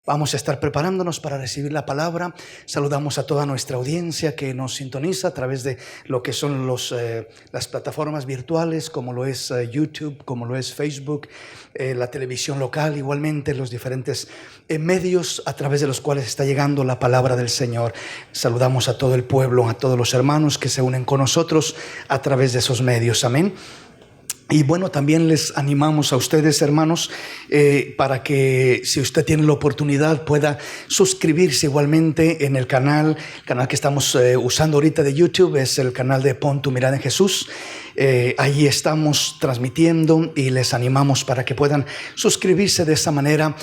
Vamos a estar preparándonos para recibir la palabra. Saludamos a toda nuestra audiencia que nos sintoniza a través de lo que son las plataformas virtuales, como lo es YouTube, como lo es Facebook, la televisión local, igualmente los diferentes medios a través de los cuales está llegando la palabra del Señor. Saludamos a todo el pueblo, a todos los hermanos que se unen con nosotros a través de esos medios. Amén. Y bueno, también les animamos a ustedes, hermanos, para que si usted tiene la oportunidad pueda suscribirse igualmente en el canal que estamos usando ahorita de YouTube. Es el canal de Pon tu mirada en Jesús. Ahí estamos transmitiendo y les animamos para que puedan suscribirse. De esa manera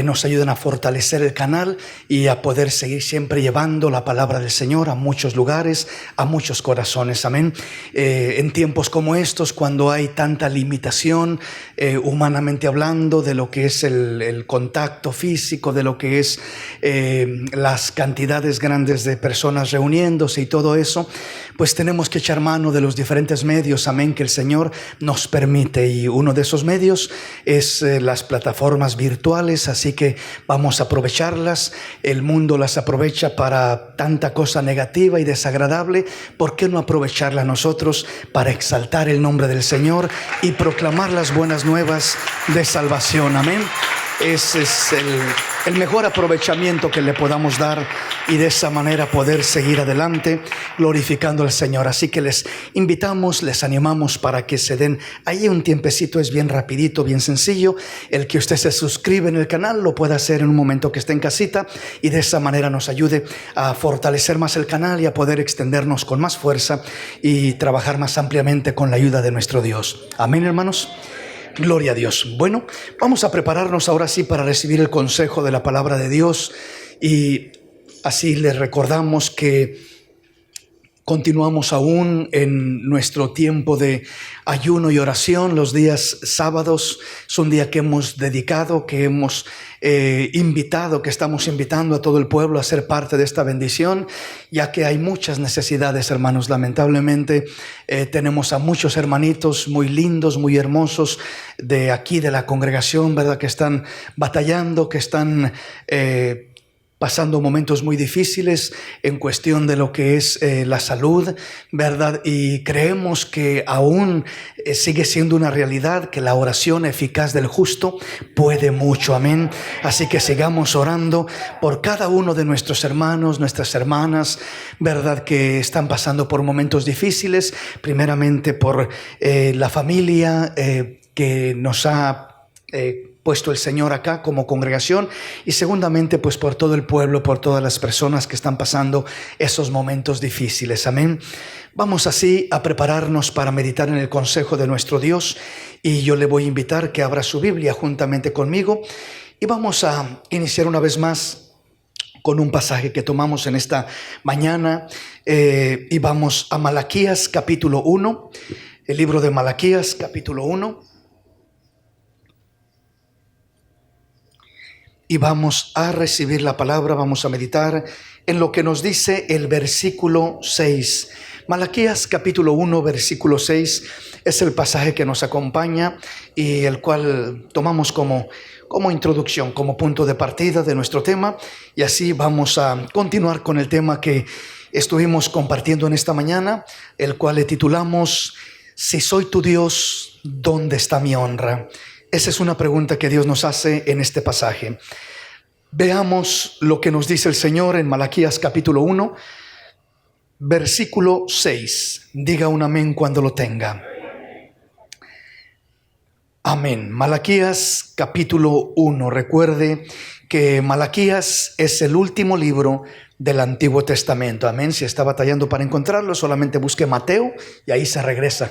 nos ayudan a fortalecer el canal y a poder seguir siempre llevando la palabra del Señor a muchos lugares, a muchos corazones. Amén. En tiempos como estos, cuando hay tanta limitación humanamente hablando de lo que es el contacto físico, de lo que es las cantidades grandes de personas reuniéndose y todo eso, pues tenemos que echar mano de los diferentes medios, amén, que el Señor nos permite, y uno de esos medios es las plataformas virtuales. Así que vamos a aprovecharlas. El mundo las aprovecha para tanta cosa negativa y desagradable. ¿Por qué no aprovecharla nosotros para exaltar el nombre del Señor y proclamar las buenas nuevas de salvación? Amén. Ese es el mejor aprovechamiento que le podamos dar, y de esa manera poder seguir adelante glorificando al Señor. Así que les invitamos, les animamos para que se den ahí un tiempecito. Es bien rapidito, bien sencillo. El que usted se suscribe en el canal lo puede hacer en un momento que esté en casita, y de esa manera nos ayude a fortalecer más el canal y a poder extendernos con más fuerza y trabajar más ampliamente con la ayuda de nuestro Dios. Amén, hermanos. Gloria a Dios. Bueno, vamos a prepararnos ahora sí para recibir el consejo de la palabra de Dios, y así les recordamos que continuamos aún en nuestro tiempo de ayuno y oración. Los días sábados es un día que hemos dedicado, que hemos invitado, que estamos invitando a todo el pueblo a ser parte de esta bendición, ya que hay muchas necesidades, hermanos. Lamentablemente tenemos a muchos hermanitos muy lindos, muy hermosos de aquí, de la congregación, ¿verdad?, que están batallando, que están pasando momentos muy difíciles en cuestión de lo que es la salud, ¿verdad? Y creemos que aún sigue siendo una realidad, que la oración eficaz del justo puede mucho. Amén. Así que sigamos orando por cada uno de nuestros hermanos, nuestras hermanas, ¿verdad?, que están pasando por momentos difíciles. Primeramente por la familia que nos ha puesto el Señor acá como congregación, y segundamente pues por todo el pueblo, por todas las personas que están pasando esos momentos difíciles. Amén. Vamos así a prepararnos para meditar en el consejo de nuestro Dios, y yo le voy a invitar que abra su Biblia juntamente conmigo, y vamos a iniciar una vez más con un pasaje que tomamos en esta mañana, y vamos a Malaquías capítulo 1, el libro de Malaquías capítulo 1. Y vamos a recibir la palabra, vamos a meditar en lo que nos dice el versículo 6. Malaquías capítulo 1, versículo 6 es el pasaje que nos acompaña y el cual tomamos como introducción, como punto de partida de nuestro tema. Y así vamos a continuar con el tema que estuvimos compartiendo en esta mañana, el cual le titulamos: Si soy tu Dios, ¿dónde está mi honra? Esa es una pregunta que Dios nos hace en este pasaje. Veamos lo que nos dice el Señor en Malaquías capítulo 1, versículo 6. Diga un amén cuando lo tenga. Amén. Malaquías capítulo 1. Recuerde que Malaquías es el último libro del Antiguo Testamento. Amén. Si está batallando para encontrarlo, solamente busque Mateo y ahí se regresa.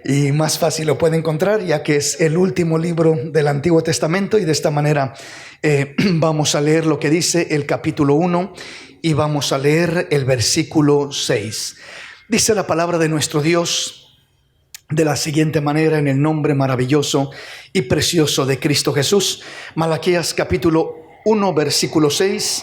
Y más fácil lo puede encontrar, ya que es el último libro del Antiguo Testamento. Y de esta manera vamos a leer lo que dice el capítulo 1 y vamos a leer el versículo 6. Dice la palabra de nuestro Dios de la siguiente manera, en el nombre maravilloso y precioso de Cristo Jesús. Malaquías capítulo 1, versículo 6.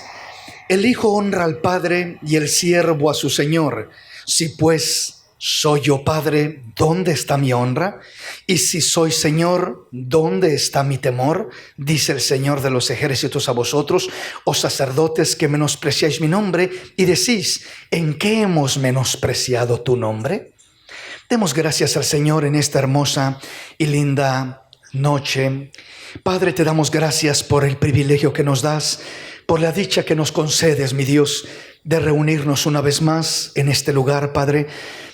El hijo honra al padre y el siervo a su señor. Si pues ¿Soy yo Padre? ¿Dónde está mi honra? Y si soy Señor, ¿dónde está mi temor? Dice el Señor de los ejércitos a vosotros, oh sacerdotes que menospreciáis mi nombre y decís, ¿en qué hemos menospreciado tu nombre? Demos gracias al Señor en esta hermosa y linda noche. Padre, te damos gracias por el privilegio que nos das, por la dicha que nos concedes, mi Dios, de reunirnos una vez más en este lugar, Padre,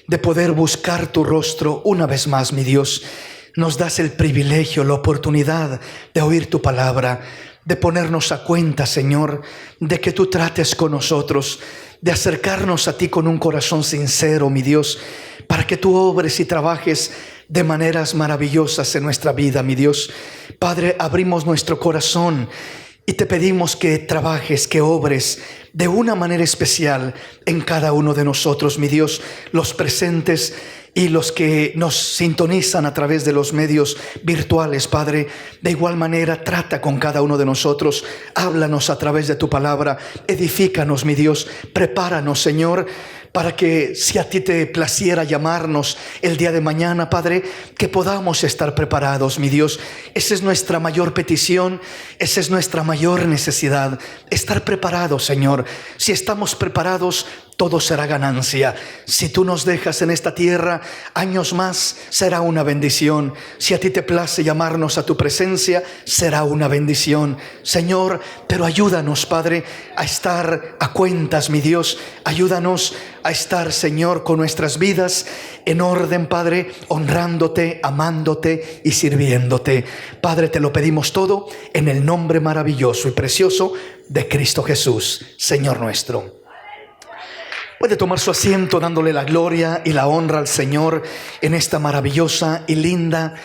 de poder buscar tu rostro una vez más, mi Dios. Nos das el privilegio, la oportunidad de oír tu palabra, de ponernos a cuenta, Señor, de que tú trates con nosotros, de acercarnos a ti con un corazón sincero, mi Dios, para que tú obres y trabajes de maneras maravillosas en nuestra vida, mi Dios. Padre, abrimos nuestro corazón y te pedimos que trabajes, que obres de una manera especial en cada uno de nosotros, mi Dios, los presentes y los que nos sintonizan a través de los medios virtuales, Padre. De igual manera, trata con cada uno de nosotros, háblanos a través de tu palabra, edifícanos, mi Dios, prepáranos, Señor, para que si a ti te placiera llamarnos el día de mañana, Padre, que podamos estar preparados, mi Dios. Esa es nuestra mayor petición, esa es nuestra mayor necesidad, estar preparados, Señor. Si estamos preparados, todo será ganancia. Si tú nos dejas en esta tierra años más, será una bendición. Si a ti te place llamarnos a tu presencia, será una bendición, Señor. Pero ayúdanos, Padre, a estar a cuentas, mi Dios. Ayúdanos a estar, Señor, con nuestras vidas en orden, Padre, honrándote, amándote y sirviéndote. Padre, te lo pedimos todo en el nombre maravilloso y precioso de Cristo Jesús, Señor nuestro. Puede tomar su asiento dándole la gloria y la honra al Señor en esta maravillosa y linda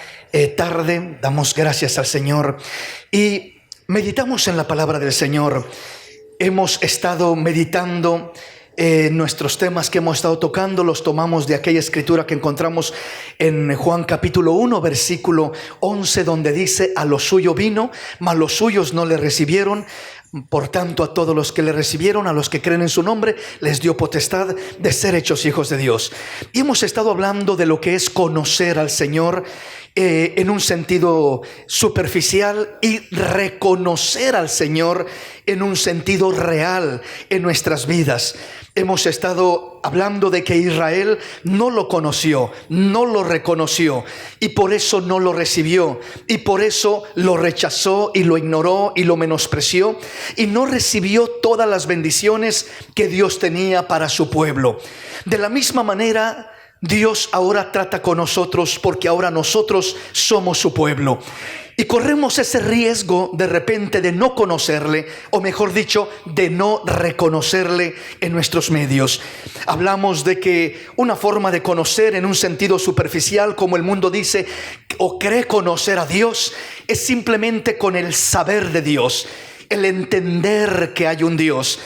tarde. Damos gracias al Señor y meditamos en la palabra del Señor. Hemos estado meditando nuestros temas que hemos estado tocando, los tomamos de aquella escritura que encontramos en Juan capítulo 1 versículo 11, donde dice: a lo suyo vino, mas los suyos no le recibieron. Por tanto, a todos los que le recibieron, a los que creen en su nombre, les dio potestad de ser hechos hijos de Dios. Y hemos estado hablando de lo que es conocer al Señor en un sentido superficial y reconocer al Señor en un sentido real en nuestras vidas. Hemos estado hablando de que Israel no lo conoció, no lo reconoció y por eso no lo recibió y por eso lo rechazó y lo ignoró y lo menospreció y no recibió todas las bendiciones que Dios tenía para su pueblo. De la misma manera, Dios ahora trata con nosotros porque ahora nosotros somos su pueblo. Y corremos ese riesgo de repente de no conocerle, o mejor dicho, de no reconocerle en nuestros medios. Hablamos de que una forma de conocer en un sentido superficial, como el mundo dice, o cree conocer a Dios, es simplemente con el saber de Dios, el entender que hay un Dios,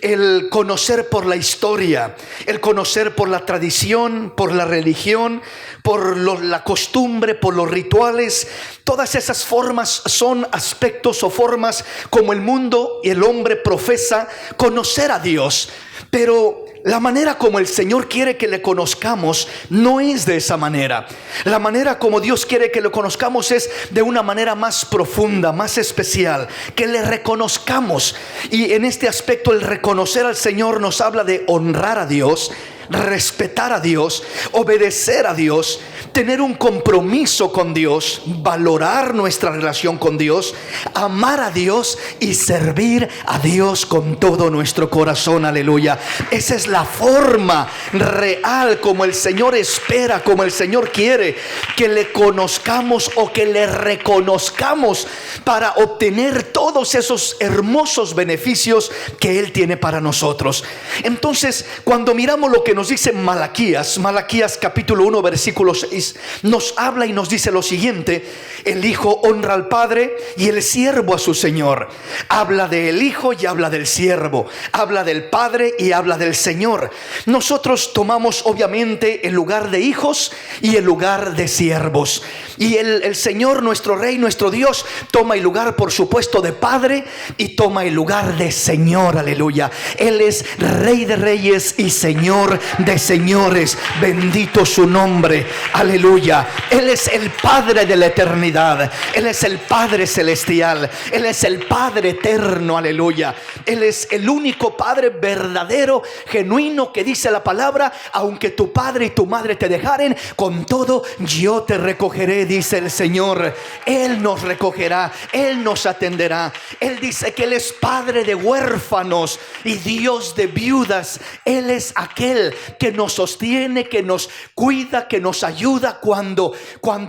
el conocer por la historia, el conocer por la tradición, por la religión, por la costumbre, por los rituales. Todas esas formas son aspectos o formas como el mundo y el hombre profesa conocer a Dios. Pero la manera como el Señor quiere que le conozcamos no es de esa manera. La manera como Dios quiere que lo conozcamos es de una manera más profunda, más especial, que le reconozcamos. Y en este aspecto, el reconocer al Señor nos habla de honrar a Dios, respetar a Dios, obedecer a Dios, tener un compromiso con Dios, valorar nuestra relación con Dios, amar a Dios y servir a Dios con todo nuestro corazón. Aleluya. Esa es la forma real como el Señor espera, como el Señor quiere que le conozcamos o que le reconozcamos para obtener todos esos hermosos beneficios que Él tiene para nosotros. Entonces, cuando miramos lo que nos dice Malaquías capítulo 1 versículo 6, nos habla y nos dice lo siguiente: el hijo honra al padre y el siervo a su señor. Habla del hijo y habla del siervo, habla del padre y habla del señor. Nosotros tomamos obviamente el lugar de hijos y el lugar de siervos, y el Señor, nuestro Rey, nuestro Dios, toma el lugar, por supuesto, de Padre y toma el lugar de Señor. Aleluya. Él es Rey de Reyes y Señor de señores. Bendito su nombre. Aleluya. Él es el Padre de la eternidad. Él es el Padre celestial. Él es el Padre eterno. Aleluya. Él es el único Padre verdadero, genuino, que dice la palabra: aunque tu padre y tu madre te dejaren, con todo yo te recogeré, dice el Señor. Él nos recogerá, Él nos atenderá. Él dice que Él es Padre de huérfanos y Dios de viudas. Él es aquel que nos sostiene, que nos cuida, que nos ayuda cuando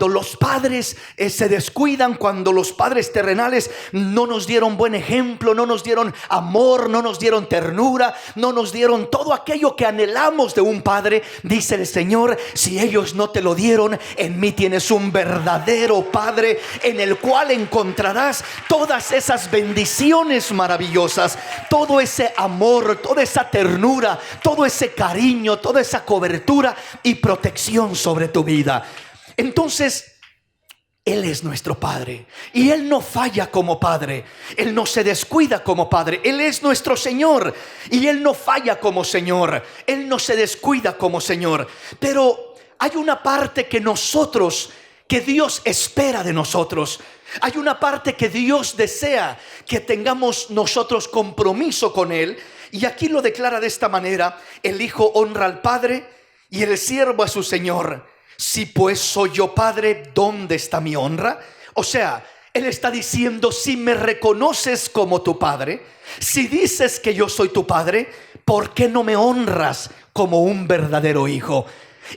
los padres se descuidan, cuando los padres terrenales no nos dieron buen ejemplo, no nos dieron amor, no nos dieron ternura, no nos dieron todo aquello que anhelamos de un padre. Dice el Señor: si ellos no te lo dieron, en mí tienes un verdadero Padre, en el cual encontrarás todas esas bendiciones maravillosas, todo ese amor, toda esa ternura, todo ese cariño, toda esa cobertura y protección sobre tu vida. Entonces, Él es nuestro Padre y Él no falla como Padre. Él no se descuida como Padre. Él es nuestro Señor y Él no falla como Señor. Él no se descuida como Señor. Pero hay una parte que Dios espera de nosotros. Hay una parte que Dios desea que tengamos nosotros compromiso con Él. Y aquí lo declara de esta manera: el Hijo honra al Padre y el siervo a su Señor. Si pues soy yo Padre, ¿dónde está mi honra? O sea, Él está diciendo: si me reconoces como tu Padre, si dices que yo soy tu Padre, ¿por qué no me honras como un verdadero hijo?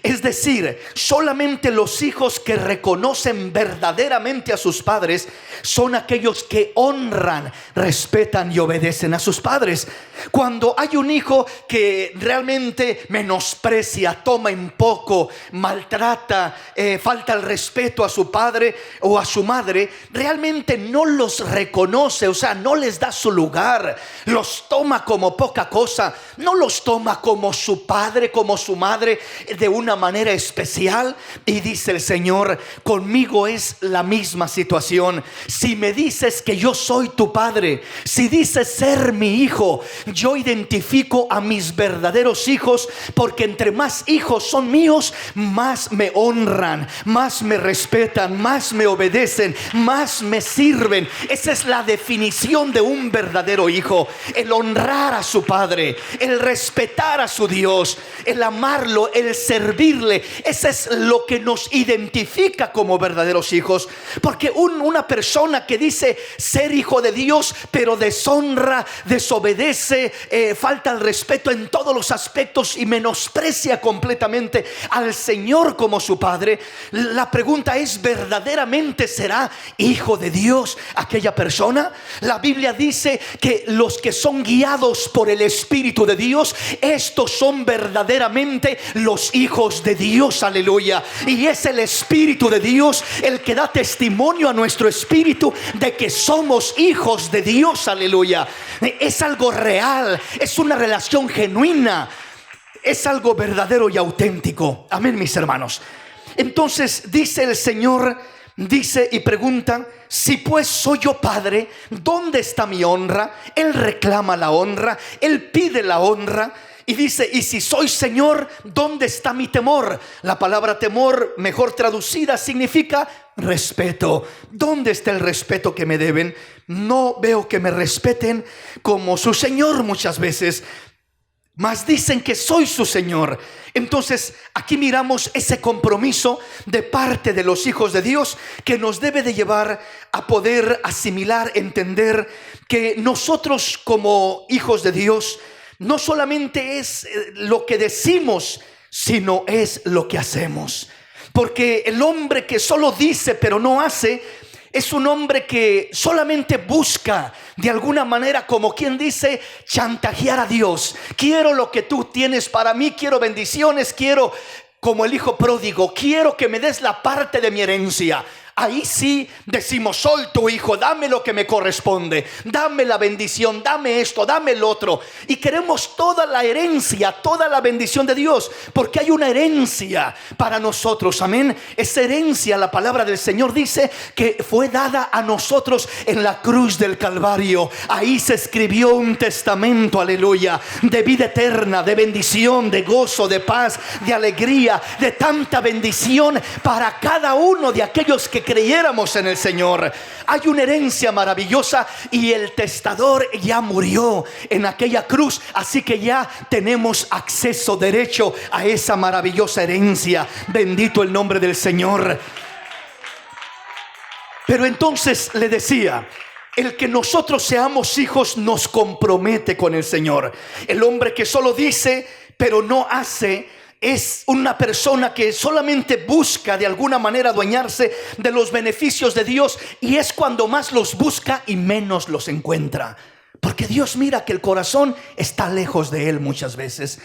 Es decir, solamente los hijos que reconocen verdaderamente a sus padres son aquellos que honran, respetan y obedecen a sus padres. Cuando hay un hijo que realmente menosprecia, toma en poco, maltrata, falta el respeto a su padre o a su madre, realmente no los reconoce, o sea, no les da su lugar, los toma como poca cosa, no los toma como su padre, como su madre, de una manera especial. Y dice el Señor: conmigo es la misma situación. Si me dices que yo soy tu Padre, si dices ser mi hijo, yo identifico a mis verdaderos hijos, porque entre más hijos son míos, más me honran, más me respetan, más me obedecen, más me sirven. Esa es la definición de un verdadero hijo: el honrar a su padre, el respetar a su Dios, el amarlo, el servirle. Eso es lo que nos identifica como verdaderos hijos. Porque una persona que dice ser hijo de Dios, pero deshonra, desobedece, falta el respeto en todos los aspectos y menosprecia completamente al Señor como su Padre, la pregunta es: ¿verdaderamente será hijo de Dios aquella persona? La Biblia dice que los que son guiados por el Espíritu de Dios, estos son verdaderamente los hijos de Dios. Aleluya. Y es el Espíritu de Dios el que da testimonio a nuestro espíritu de que somos hijos de Dios. Aleluya. Es algo real, es una relación genuina, es algo verdadero y auténtico. Amén, mis hermanos. Entonces dice el Señor, dice y pregunta: si pues soy yo Padre, ¿dónde está mi honra? Él reclama la honra, Él pide la honra. Y dice: y si soy Señor, ¿dónde está mi temor? La palabra temor, mejor traducida, significa respeto. ¿Dónde está el respeto que me deben? No veo que me respeten como su Señor muchas veces, mas dicen que soy su Señor. Entonces aquí miramos ese compromiso de parte de los hijos de Dios, que nos debe de llevar a poder asimilar, entender que nosotros como hijos de Dios no solamente es lo que decimos, sino es lo que hacemos. Porque el hombre que solo dice pero no hace es un hombre que solamente busca, de alguna manera, como quien dice, chantajear a Dios. Quiero lo que tú tienes para mí, quiero bendiciones, quiero, como el hijo pródigo, quiero que me des la parte de mi herencia. ahí sí decimos: soy tu hijo, dame lo que me corresponde, dame la bendición, dame esto, dame el otro. Y queremos toda la herencia, toda la bendición de Dios, porque hay una herencia para nosotros, amén. Esa herencia, la palabra del Señor dice que fue dada a nosotros en la cruz del Calvario. Ahí se escribió un testamento, aleluya, de vida eterna, de bendición, de gozo, de paz, de alegría, de tanta bendición para cada uno de aquellos que creyéramos en el Señor. Hay una herencia maravillosa y el testador ya murió en aquella cruz, así que ya tenemos acceso, derecho a esa maravillosa herencia. Bendito el nombre del Señor. Pero entonces le decía, el que nosotros seamos hijos nos compromete con el Señor. El hombre que solo dice pero no hace es una persona que solamente busca de alguna manera adueñarse de los beneficios de Dios, y es cuando más los busca y menos los encuentra, porque Dios mira que el corazón está lejos de Él muchas veces.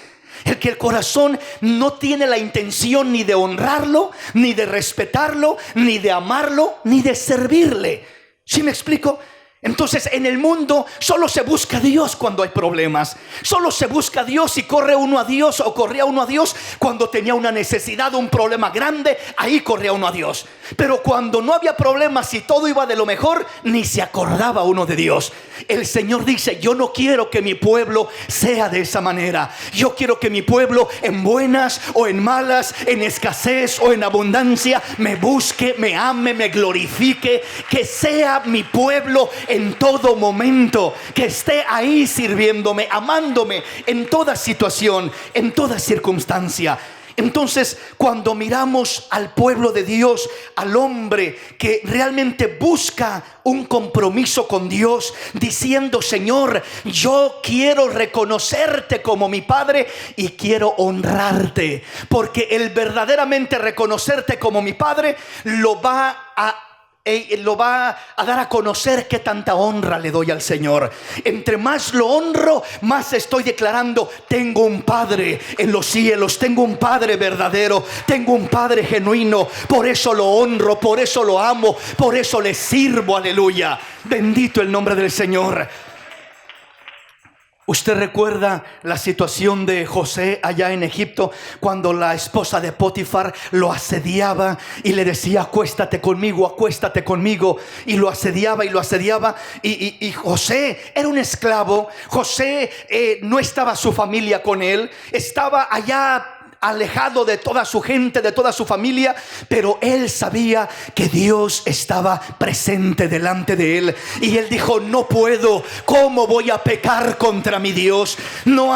El corazón no tiene la intención ni de honrarlo, ni de respetarlo, ni de amarlo, ni de servirle. ¿Sí me explico? Entonces en el mundo solo se busca a Dios cuando hay problemas. Solo se busca a Dios y corre uno a Dios, o corría uno a Dios cuando tenía una necesidad, un problema grande. Ahí corría uno a Dios. Pero cuando no había problemas y todo iba de lo mejor, ni se acordaba uno de Dios. El Señor dice: yo no quiero que mi pueblo sea de esa manera. Yo quiero que mi pueblo, en buenas o en malas, en escasez o en abundancia, me busque, me ame, me glorifique. Que sea mi pueblo en todo momento, que esté ahí sirviéndome, amándome en toda situación, en toda circunstancia. Entonces, cuando miramos al pueblo de Dios, al hombre que realmente busca un compromiso con Dios, diciendo: Señor, yo quiero reconocerte como mi Padre y quiero honrarte, porque el verdaderamente reconocerte como mi Padre lo va a dar a conocer qué tanta honra le doy al Señor. Entre más lo honro, más estoy declarando: tengo un Padre en los cielos, tengo un Padre verdadero, tengo un Padre genuino. Por eso lo honro, por eso lo amo, por eso le sirvo, aleluya. Bendito el nombre del Señor. Usted recuerda la situación de José allá en Egipto, cuando la esposa de Potifar lo asediaba y le decía: acuéstate conmigo, y lo asediaba y lo asediaba. Y José era un esclavo. José no estaba su familia con él, estaba allá alejado de toda su gente, de toda su familia, pero él sabía que Dios estaba presente delante de él. Y él dijo: no puedo, ¿cómo voy a pecar contra mi Dios? No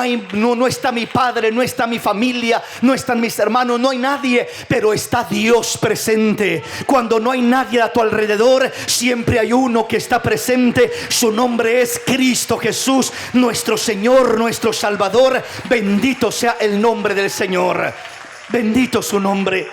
está mi padre, no está mi familia, no están mis hermanos, no hay nadie, pero está Dios presente. Cuando no hay nadie a tu alrededor, siempre hay uno que está presente. Su nombre es Cristo Jesús, nuestro Señor, nuestro Salvador. Bendito sea el nombre del Señor. Bendito su nombre.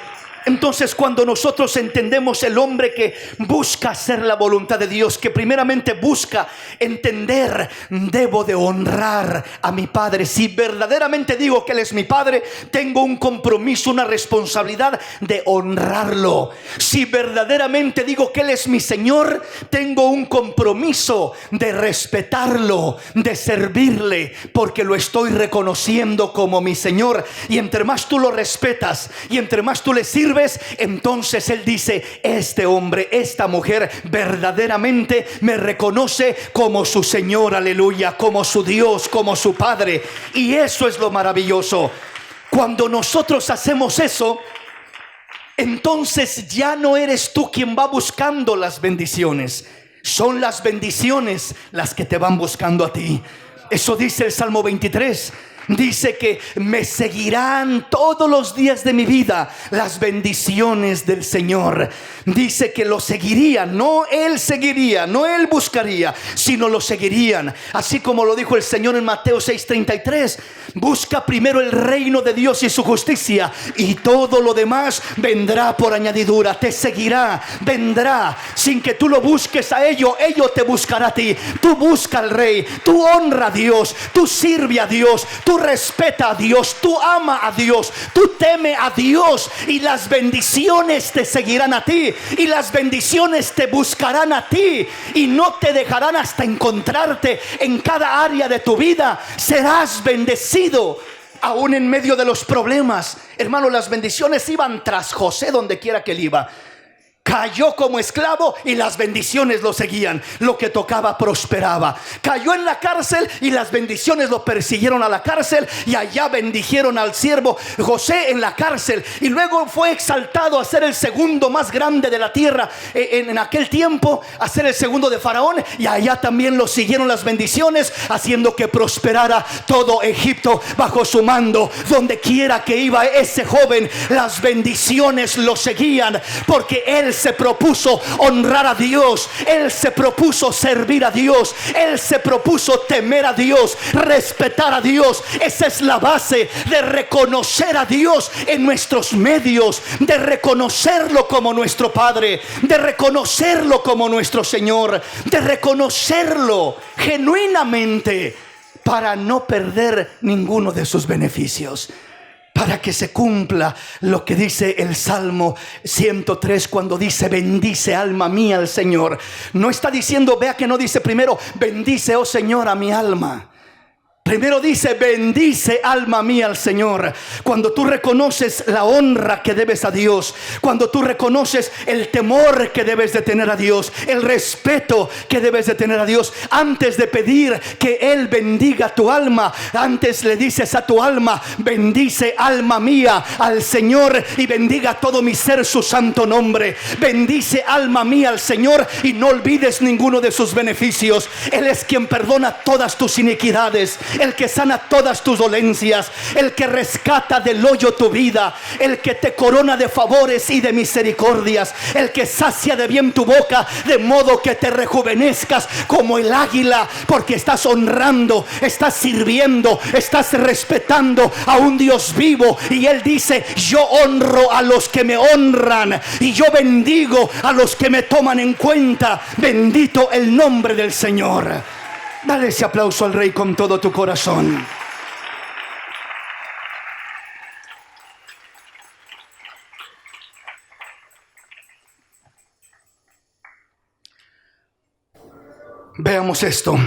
Entonces, cuando nosotros entendemos el hombre que busca hacer la voluntad de Dios, que primeramente busca entender: debo de honrar a mi Padre. Si verdaderamente digo que Él es mi Padre, tengo un compromiso, una responsabilidad de honrarlo. Si verdaderamente digo que Él es mi Señor, tengo un compromiso de respetarlo, de servirle, porque lo estoy reconociendo como mi Señor. Y entre más tú lo respetas y entre más tú le sirves, entonces Él dice: este hombre, esta mujer verdaderamente me reconoce como su Señor, aleluya, como su Dios, como su Padre. Y eso es lo maravilloso. Cuando nosotros hacemos eso, entonces ya no eres tú quien va buscando las bendiciones, son las bendiciones las que te van buscando a ti. Eso dice el Salmo 23. Dice que me seguirán todos los días de mi vida las bendiciones del Señor. Dice que lo seguirían, no Él seguiría, no Él buscaría, sino lo seguirían. Así como lo dijo el Señor en Mateo 6:33: busca primero el reino de Dios y su justicia, y todo lo demás vendrá por añadidura. Te seguirá, vendrá, sin que tú lo busques a ello te buscará a ti. Tú busca al Rey, tú honra a Dios, tú sirve a Dios, tú tú respeta a Dios, tú ama a Dios, tú teme a Dios, y las bendiciones te seguirán a ti, y las bendiciones te buscarán a ti, y no te dejarán hasta encontrarte en cada área de tu vida. Serás bendecido aún en medio de los problemas. Hermano, las bendiciones iban tras José donde quiera que él iba. Cayó como esclavo y las bendiciones lo seguían. Lo que tocaba prosperaba. Cayó en la cárcel y las bendiciones lo persiguieron a la cárcel, y allá bendijeron al siervo José en la cárcel. Y luego fue exaltado a ser el segundo más grande de la tierra en aquel tiempo, a ser el segundo de Faraón. Y allá también lo siguieron las bendiciones, haciendo que prosperara todo Egipto bajo su mando. Donde quiera que iba ese joven, las bendiciones lo seguían, porque él se propuso honrar a Dios, él se propuso servir a Dios, él se propuso temer a Dios, respetar a Dios. Esa es la base de reconocer a Dios en nuestros medios, de reconocerlo como nuestro Padre, de reconocerlo como nuestro Señor, de reconocerlo genuinamente para no perder ninguno de sus beneficios. Para que se cumpla lo que dice el Salmo 103 cuando dice: bendice alma mía al Señor. No está diciendo, vea que no dice primero bendice, oh Señor, a mi alma. Primero dice bendice alma mía al Señor. Cuando tú reconoces la honra que debes a Dios, cuando tú reconoces el temor que debes de tener a Dios, el respeto que debes de tener a Dios, antes de pedir que Él bendiga tu alma, antes le dices a tu alma: bendice alma mía al Señor, y bendiga todo mi ser su santo nombre. Bendice alma mía al Señor y no olvides ninguno de sus beneficios. Él es quien perdona todas tus iniquidades, el que sana todas tus dolencias, el que rescata del hoyo tu vida, el que te corona de favores y de misericordias, el que sacia de bien tu boca, de modo que te rejuvenezcas como el águila, porque estás honrando, estás sirviendo, estás respetando a un Dios vivo. Y Él dice: yo honro a los que me honran, y yo bendigo a los que me toman en cuenta. Bendito el nombre del Señor. Dale ese aplauso al Rey con todo tu corazón. Veamos esto.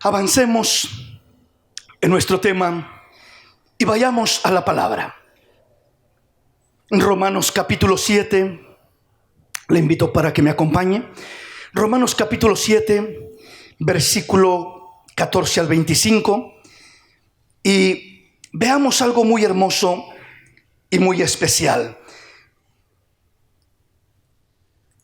Avancemos en nuestro tema y vayamos a la palabra. En Romanos capítulo 7, le invito para que me acompañe. Romanos capítulo 7, versículo 14 al 25. Y veamos algo muy hermoso y muy especial.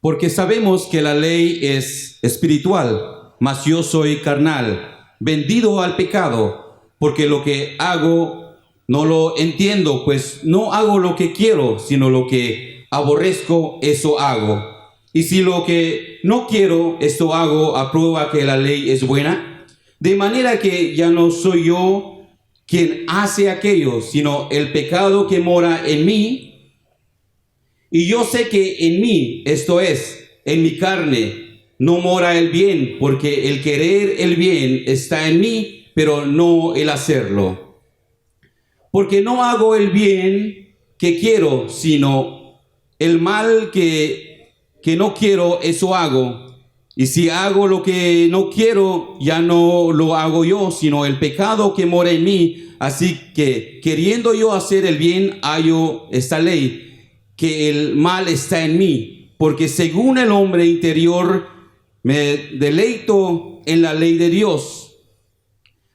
Porque sabemos que la ley es espiritual, mas yo soy carnal, vendido al pecado, porque lo que hago no lo entiendo, pues no hago lo que quiero, sino lo que aborrezco, eso hago. Y si lo que no quiero, esto hago, aprueba que la ley es buena. De manera que ya no soy yo quien hace aquello, sino el pecado que mora en mí. Y yo sé que en mí, esto es, en mi carne, no mora el bien, porque el querer el bien está en mí, pero no el hacerlo. Porque no hago el bien que quiero, sino el mal que no quiero, eso hago. Y si hago lo que no quiero, ya no lo hago yo, sino el pecado que mora en mí. Así que, queriendo yo hacer el bien, hallo esta ley, que el mal está en mí. Porque según el hombre interior, me deleito en la ley de Dios.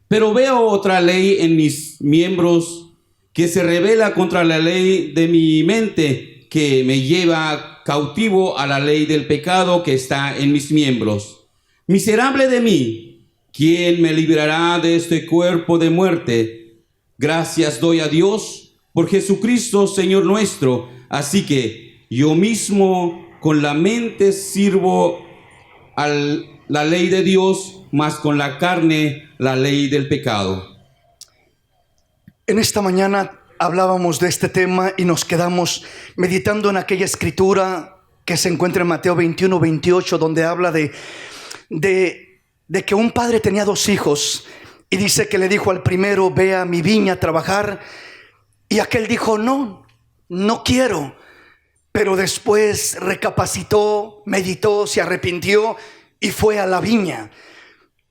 Pero veo otra ley en mis miembros, que se rebela contra la ley de mi mente, que me lleva cautivo a la ley del pecado que está en mis miembros. Miserable de mí, ¿quién me librará de este cuerpo de muerte? Gracias doy a Dios por Jesucristo, Señor nuestro. Así que yo mismo con la mente sirvo a la ley de Dios, mas con la carne la ley del pecado. En esta mañana hablábamos de este tema y nos quedamos meditando en aquella escritura que se encuentra en Mateo 21, 28, donde habla de que un padre tenía dos hijos Y dice que le dijo al primero: ve a mi viña a trabajar. Y aquel dijo: no, no quiero. Pero después recapacitó, meditó, se arrepintió y fue a la viña.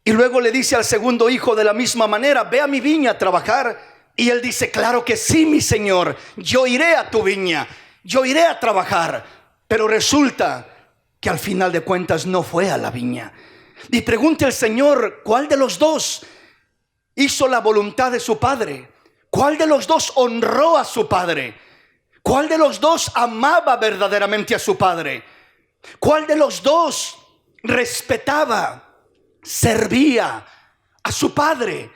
Y luego le dice al segundo hijo de la misma manera: ve a mi viña a trabajar. Y él dice: claro que sí, mi señor, yo iré a tu viña, yo iré a trabajar. Pero resulta que al final de cuentas no fue a la viña. Y pregunta el Señor: ¿cuál de los dos hizo la voluntad de su padre? ¿Cuál de los dos honró a su padre? ¿Cuál de los dos amaba verdaderamente a su padre? ¿Cuál de los dos respetaba, servía a su padre?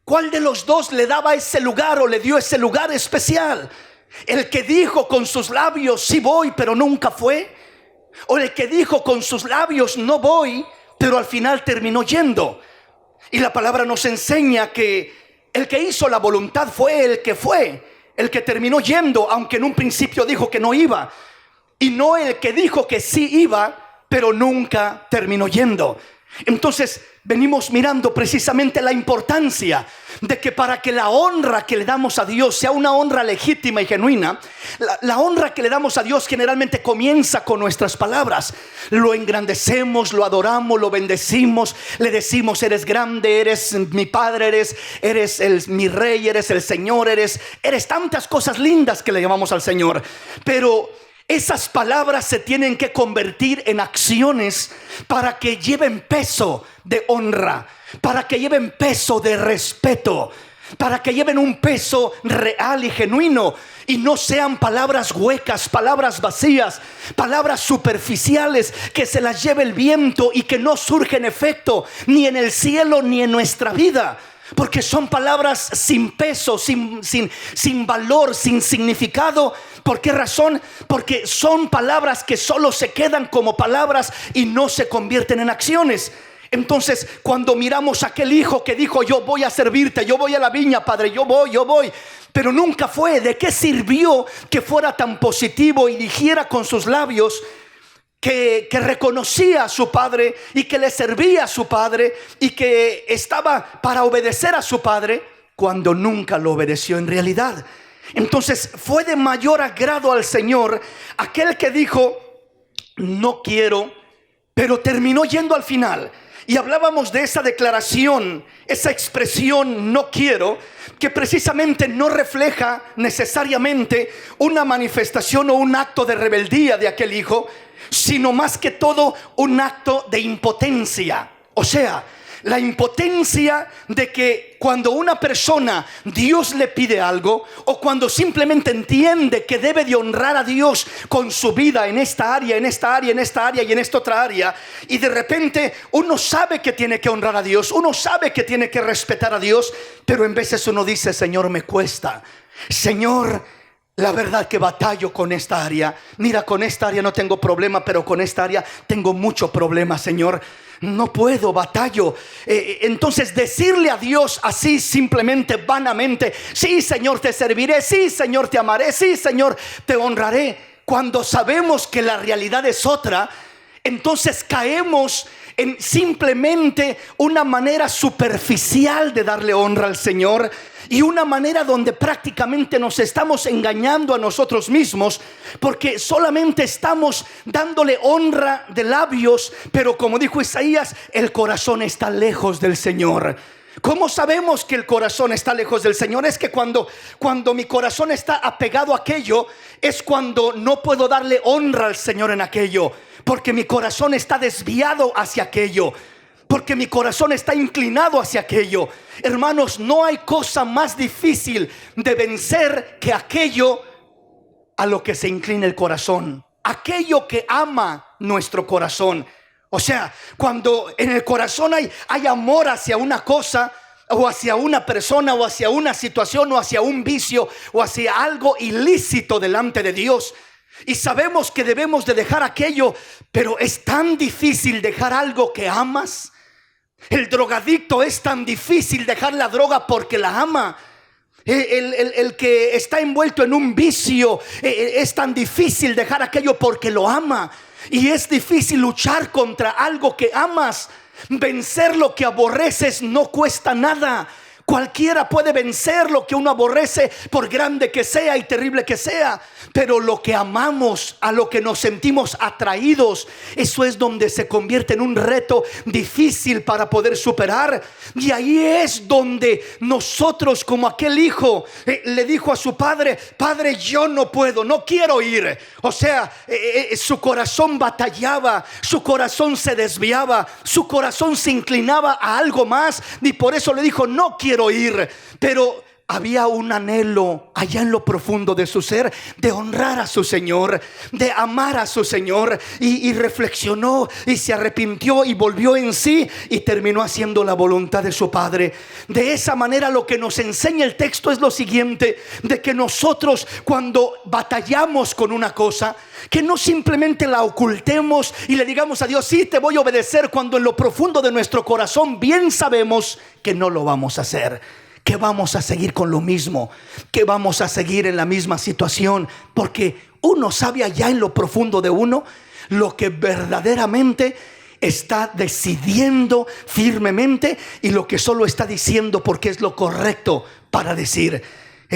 ¿Cuál de los dos le daba ese lugar o le dio ese lugar especial? ¿El que dijo con sus labios: sí voy, pero nunca fue? ¿O el que dijo con sus labios: no voy, pero al final terminó yendo? Y la palabra nos enseña que el que hizo la voluntad fue, el que terminó yendo, aunque en un principio dijo que no iba. Y no el que dijo que sí iba, pero nunca terminó yendo. Entonces venimos mirando precisamente la importancia de que para que la honra que le damos a Dios sea una honra legítima y genuina, la honra que le damos a Dios generalmente comienza con nuestras palabras. Lo engrandecemos, lo adoramos, lo bendecimos, le decimos: eres grande, eres mi Padre, eres mi Rey, eres el Señor, eres tantas cosas lindas que le llamamos al Señor. Pero esas palabras se tienen que convertir en acciones para que lleven peso de honra, para que lleven peso de respeto, para que lleven un peso real y genuino, y no sean palabras huecas, palabras vacías, palabras superficiales que se las lleve el viento y que no surgen efecto ni en el cielo ni en nuestra vida. Porque son palabras sin peso, sin valor, sin significado. ¿Por qué razón? Porque son palabras que solo se quedan como palabras y no se convierten en acciones. Entonces, cuando miramos a aquel hijo que dijo: yo voy a servirte, yo voy a la viña, padre, yo voy, pero nunca fue. ¿De qué sirvió que fuera tan positivo y dijera con sus labios que reconocía a su padre y que le servía a su padre y que estaba para obedecer a su padre, cuando nunca lo obedeció en realidad? Entonces fue de mayor agrado al Señor aquel que dijo: no quiero, pero terminó yendo al final. Y hablábamos de esa declaración, esa expresión "no quiero", que precisamente no refleja necesariamente una manifestación o un acto de rebeldía de aquel hijo, sino más que todo un acto de impotencia. O sea, la impotencia de que cuando una persona, Dios le pide algo, o cuando simplemente entiende que debe de honrar a Dios con su vida en esta área, en esta área, en esta área y en esta otra área, y de repente uno sabe que tiene que honrar a Dios, uno sabe que tiene que respetar a Dios, pero en veces uno dice: Señor, me cuesta, Señor, la verdad que batallo con esta área. Mira, con esta área no tengo problema, pero con esta área tengo mucho problema, Señor. No puedo, batallo. Entonces decirle a Dios así simplemente, vanamente: sí, Señor, te serviré, sí, Señor, te amaré, sí, Señor, te honraré, cuando sabemos que la realidad es otra, entonces caemos en simplemente una manera superficial de darle honra al Señor, y una manera donde prácticamente nos estamos engañando a nosotros mismos, porque solamente estamos dándole honra de labios, pero como dijo Isaías, el corazón está lejos del Señor. ¿Cómo sabemos que el corazón está lejos del Señor? Es que cuando mi corazón está apegado a aquello, es cuando no puedo darle honra al Señor en aquello, porque mi corazón está desviado hacia aquello, porque mi corazón está inclinado hacia aquello. Hermanos, no hay cosa más difícil de vencer que aquello a lo que se inclina el corazón, aquello que ama nuestro corazón. O sea, cuando en el corazón hay amor hacia una cosa, o hacia una persona, o hacia una situación, o hacia un vicio, o hacia algo ilícito delante de Dios, y sabemos que debemos de dejar aquello, pero es tan difícil dejar algo que amas. El drogadicto, es tan difícil dejar la droga porque la ama. El que está envuelto en un vicio, es tan difícil dejar aquello porque lo ama. Y es difícil luchar contra algo que amas. Vencer lo que aborreces no cuesta nada. Cualquiera puede vencer lo que uno aborrece, por grande que sea y terrible que sea. Pero lo que amamos, a lo que nos sentimos atraídos, eso es donde se convierte en un reto difícil para poder superar. Y ahí es donde nosotros, como aquel hijo, le dijo a su padre: Padre, yo no puedo, no quiero ir. O sea, su corazón batallaba, su corazón se desviaba, su corazón se inclinaba a algo más. Y por eso le dijo: no quiero ir. Pero había un anhelo allá en lo profundo de su ser de honrar a su Señor, de amar a su Señor, y reflexionó y se arrepintió y volvió en sí y terminó haciendo la voluntad de su Padre. De esa manera, lo que nos enseña el texto es lo siguiente: de que nosotros, cuando batallamos con una cosa, que no simplemente la ocultemos y le digamos a Dios: sí, te voy a obedecer, cuando en lo profundo de nuestro corazón bien sabemos que no lo vamos a hacer, que vamos a seguir con lo mismo, que vamos a seguir en la misma situación, porque uno sabe allá en lo profundo de uno lo que verdaderamente está decidiendo firmemente y lo que solo está diciendo porque es lo correcto para decir.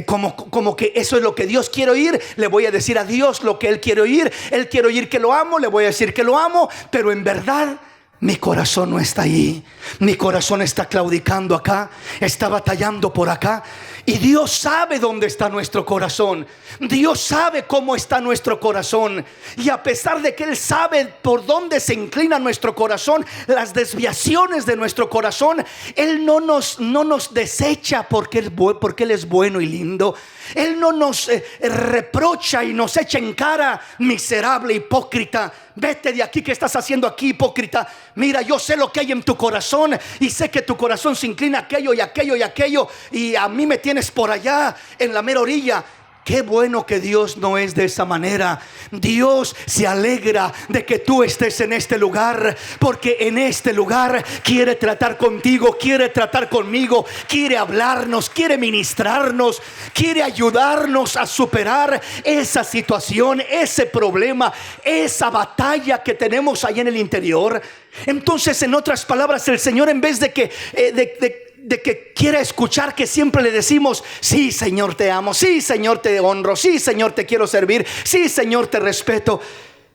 Como que eso es lo que Dios quiere oír, le voy a decir a Dios lo que Él quiere oír. Él quiere oír que lo amo, le voy a decir que lo amo, pero en verdad mi corazón no está ahí. Mi corazón está claudicando acá, está batallando por acá. Y Dios sabe dónde está nuestro corazón. Dios sabe cómo está nuestro corazón. Y a pesar de que Él sabe por dónde se inclina nuestro corazón, las desviaciones de nuestro corazón, Él no nos desecha porque Él es bueno y lindo. Él no nos reprocha y nos echa en cara: miserable, hipócrita, vete de aquí, ¿qué estás haciendo aquí, hipócrita? Mira, yo sé lo que hay en tu corazón y sé que tu corazón se inclina a aquello y aquello y aquello, y a mí me tienes por allá en la mera orilla. Qué bueno que Dios no es de esa manera. Dios se alegra de que tú estés en este lugar, porque en este lugar quiere tratar contigo, quiere tratar conmigo, quiere hablarnos, quiere ministrarnos, quiere ayudarnos a superar esa situación, ese problema, esa batalla que tenemos ahí en el interior. Entonces, en otras palabras, el Señor, en vez de que quiera escuchar que siempre le decimos: sí, Señor, te amo, sí, Señor, te honro, sí, Señor, te quiero servir, sí, Señor, te respeto,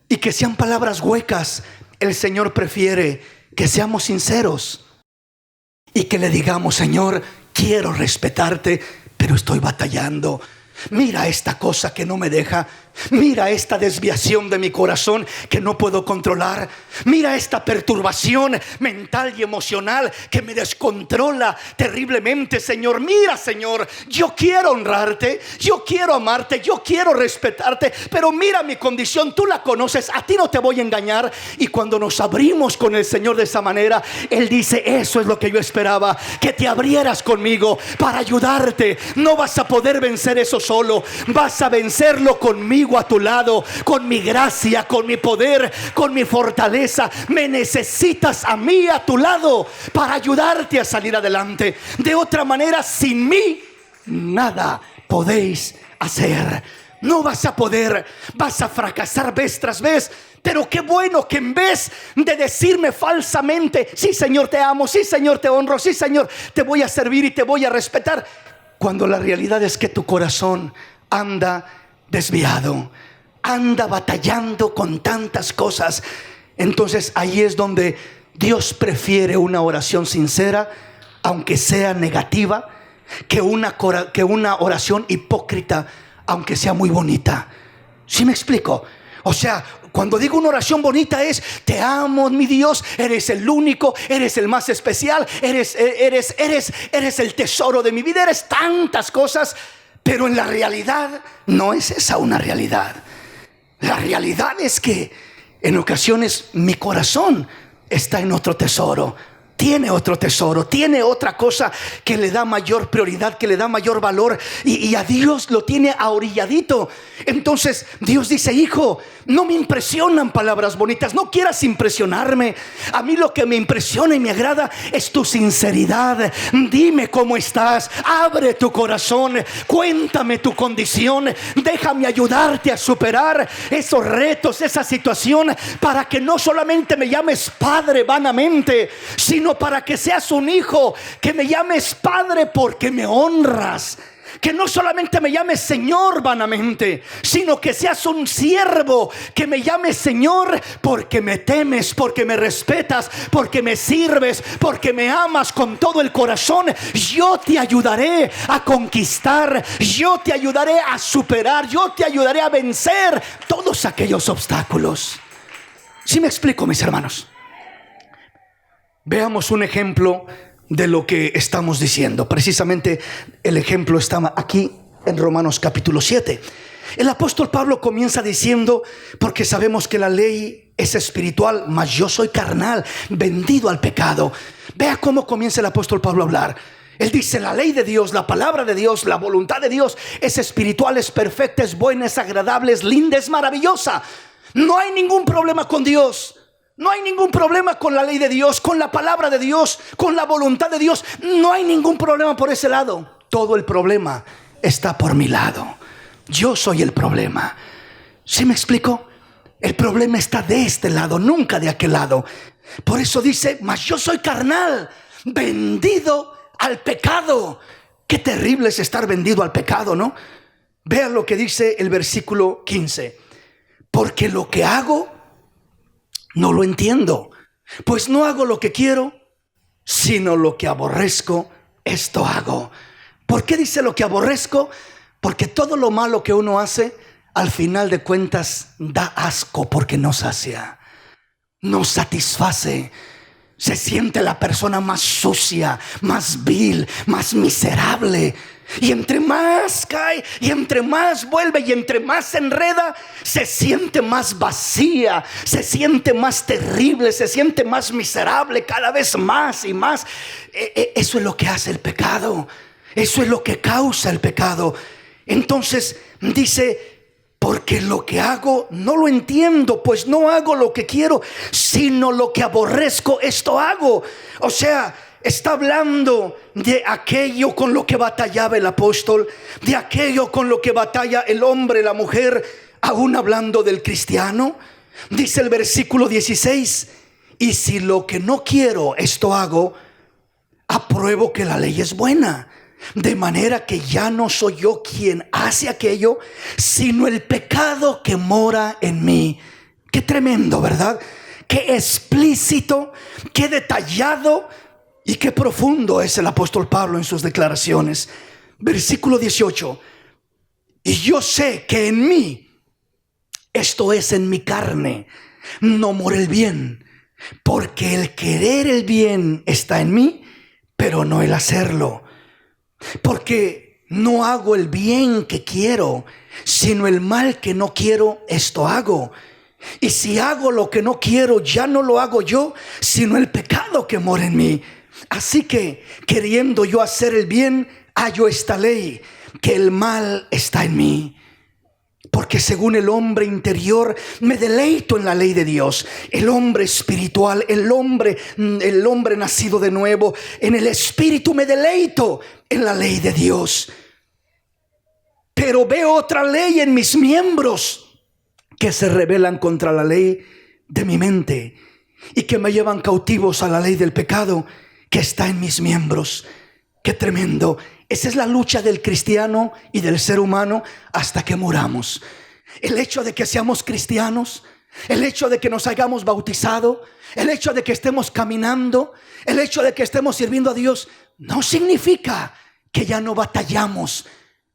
y que sean palabras huecas, el Señor prefiere que seamos sinceros y que le digamos: Señor, quiero respetarte, pero estoy batallando. Mira esta cosa que no me deja. Mira esta desviación de mi corazón que no puedo controlar. Mira esta perturbación mental y emocional que me descontrola terriblemente, Señor. Mira, Señor, yo quiero honrarte, yo quiero amarte, yo quiero respetarte, pero mira mi condición, tú la conoces, a ti no te voy a engañar. Y cuando nos abrimos con el Señor de esa manera, Él dice: eso es lo que yo esperaba, que te abrieras conmigo para ayudarte. No vas a poder vencer eso solo, vas a vencerlo conmigo a tu lado, con mi gracia, con mi poder, con mi fortaleza. Me necesitas a mí a tu lado para ayudarte a salir adelante. De otra manera, sin mí nada podéis hacer. No vas a poder, vas a fracasar vez tras vez. Pero qué bueno que en vez de decirme falsamente: sí, Señor, te amo, sí, Señor, te honro, sí, Señor, te voy a servir y te voy a respetar, cuando la realidad es que tu corazón anda desviado, anda batallando con tantas cosas. Entonces ahí es donde Dios prefiere una oración sincera, aunque sea negativa, que una oración hipócrita, aunque sea muy bonita. ¿Sí me explico? O sea, cuando digo una oración bonita es: te amo, mi Dios, eres el único, eres el más especial, eres el tesoro de mi vida, eres tantas cosas. Pero en la realidad no es esa una realidad. La realidad es que en ocasiones mi corazón está en otro tesoro. tiene otro tesoro, tiene otra cosa que le da mayor prioridad, que le da mayor valor, y a Dios lo tiene ahorilladito. Entonces Dios dice: hijo, no me impresionan palabras bonitas, no quieras impresionarme. A mí lo que me impresiona y me agrada es tu sinceridad. Dime cómo estás, abre tu corazón, cuéntame tu condición, déjame ayudarte a superar esos retos, esa situación, para que no solamente me llames padre vanamente, sino para que seas un hijo, que me llames padre porque me honras. Que no solamente me llames Señor vanamente, sino que seas un siervo, que me llames Señor porque me temes, porque me respetas, porque me sirves, porque me amas con todo el corazón. Yo te ayudaré a conquistar, yo te ayudaré a superar, yo te ayudaré a vencer todos aquellos obstáculos. ¿Sí me explico, mis hermanos? Veamos un ejemplo de lo que estamos diciendo. Precisamente el ejemplo está aquí en Romanos capítulo 7. El apóstol Pablo comienza diciendo: porque sabemos que la ley es espiritual, mas yo soy carnal, vendido al pecado. Vea cómo comienza el apóstol Pablo a hablar. Él dice: la ley de Dios, la palabra de Dios, la voluntad de Dios es espiritual, es perfecta, es buena, es agradable, es linda, es maravillosa. No hay ningún problema con Dios. No hay ningún problema con la ley de Dios, con la palabra de Dios, con la voluntad de Dios. No hay ningún problema por ese lado. Todo el problema está por mi lado. Yo soy el problema. ¿Sí me explico? El problema está de este lado, nunca de aquel lado. Por eso dice: mas yo soy carnal, vendido al pecado. Qué terrible es estar vendido al pecado, ¿no? Vean lo que dice el versículo 15. Porque lo que hago no lo entiendo, pues no hago lo que quiero, sino lo que aborrezco, esto hago. ¿Por qué dice lo que aborrezco? Porque todo lo malo que uno hace, al final de cuentas, da asco, porque no sacia, no satisface. Se siente la persona más sucia, más vil, más miserable. Y entre más cae, y entre más vuelve, y entre más se enreda, se siente más vacía, se siente más terrible, se siente más miserable, cada vez más y más. Eso es lo que hace el pecado. Eso es lo que causa el pecado. Entonces dice: porque lo que hago no lo entiendo, pues no hago lo que quiero, sino lo que aborrezco, esto hago. O sea, está hablando de aquello con lo que batallaba el apóstol, de aquello con lo que batalla el hombre, la mujer, aún hablando del cristiano. Dice el versículo 16: y si lo que no quiero, esto hago, apruebo que la ley es buena, de manera que ya no soy yo quien hace aquello, sino el pecado que mora en mí. Qué tremendo, ¿verdad? Qué explícito, qué detallado y qué profundo es el apóstol Pablo en sus declaraciones. Versículo 18: y yo sé que en mí, esto es en mi carne, no mora el bien, porque el querer el bien está en mí, pero no el hacerlo. Porque no hago el bien que quiero, sino el mal que no quiero, esto hago. Y si hago lo que no quiero, ya no lo hago yo, sino el pecado que mora en mí. Así que, queriendo yo hacer el bien, hallo esta ley, que el mal está en mí. Porque según el hombre interior me deleito en la ley de Dios. El hombre espiritual, el hombre nacido de nuevo, en el espíritu me deleito en la ley de Dios. Pero veo otra ley en mis miembros que se rebelan contra la ley de mi mente y que me llevan cautivos a la ley del pecado que está en mis miembros. Qué tremendo. Esa es la lucha del cristiano y del ser humano hasta que muramos. El hecho de que seamos cristianos, el hecho de que nos hayamos bautizado, el hecho de que estemos caminando, el hecho de que estemos sirviendo a Dios, no significa que ya no batallamos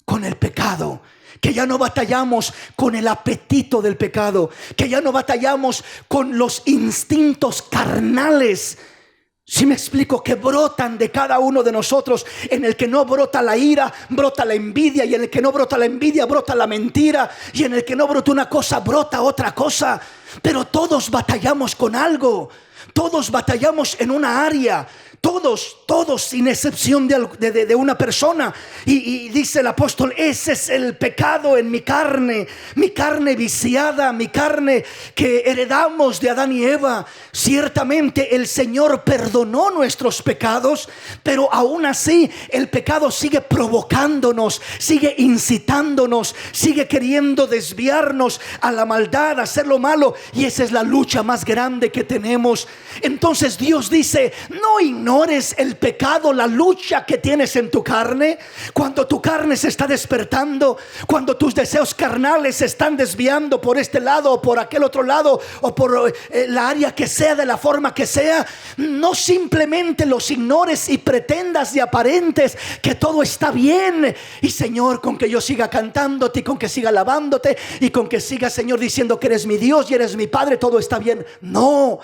con el pecado, que ya no batallamos con el apetito del pecado, que ya no batallamos con los instintos carnales. Si me explico, que brotan de cada uno de nosotros, en el que no brota la ira, brota la envidia, y en el que no brota la envidia, brota la mentira, y en el que no brota una cosa, brota otra cosa. Pero todos batallamos con algo, Todos batallamos en una área. Todos sin excepción de una persona. Y dice el apóstol, ese es el pecado en mi carne viciada, mi carne que heredamos de Adán y Eva. Ciertamente el Señor perdonó nuestros pecados, pero aún así el pecado sigue provocándonos, sigue incitándonos, sigue queriendo desviarnos a la maldad, a hacer lo malo. Y esa es la lucha más grande que tenemos. Entonces Dios dice, no ignores el pecado, la lucha que tienes en tu carne. Cuando tu carne se está despertando, cuando tus deseos carnales se están desviando por este lado o por aquel otro lado, o por la área que sea, de la forma que sea, no simplemente los ignores y pretendas y aparentes que todo está bien. Y Señor, con que yo siga cantándote, y con que siga alabándote, y con que siga, Señor, diciendo que eres mi Dios y eres mi Padre, todo está bien. No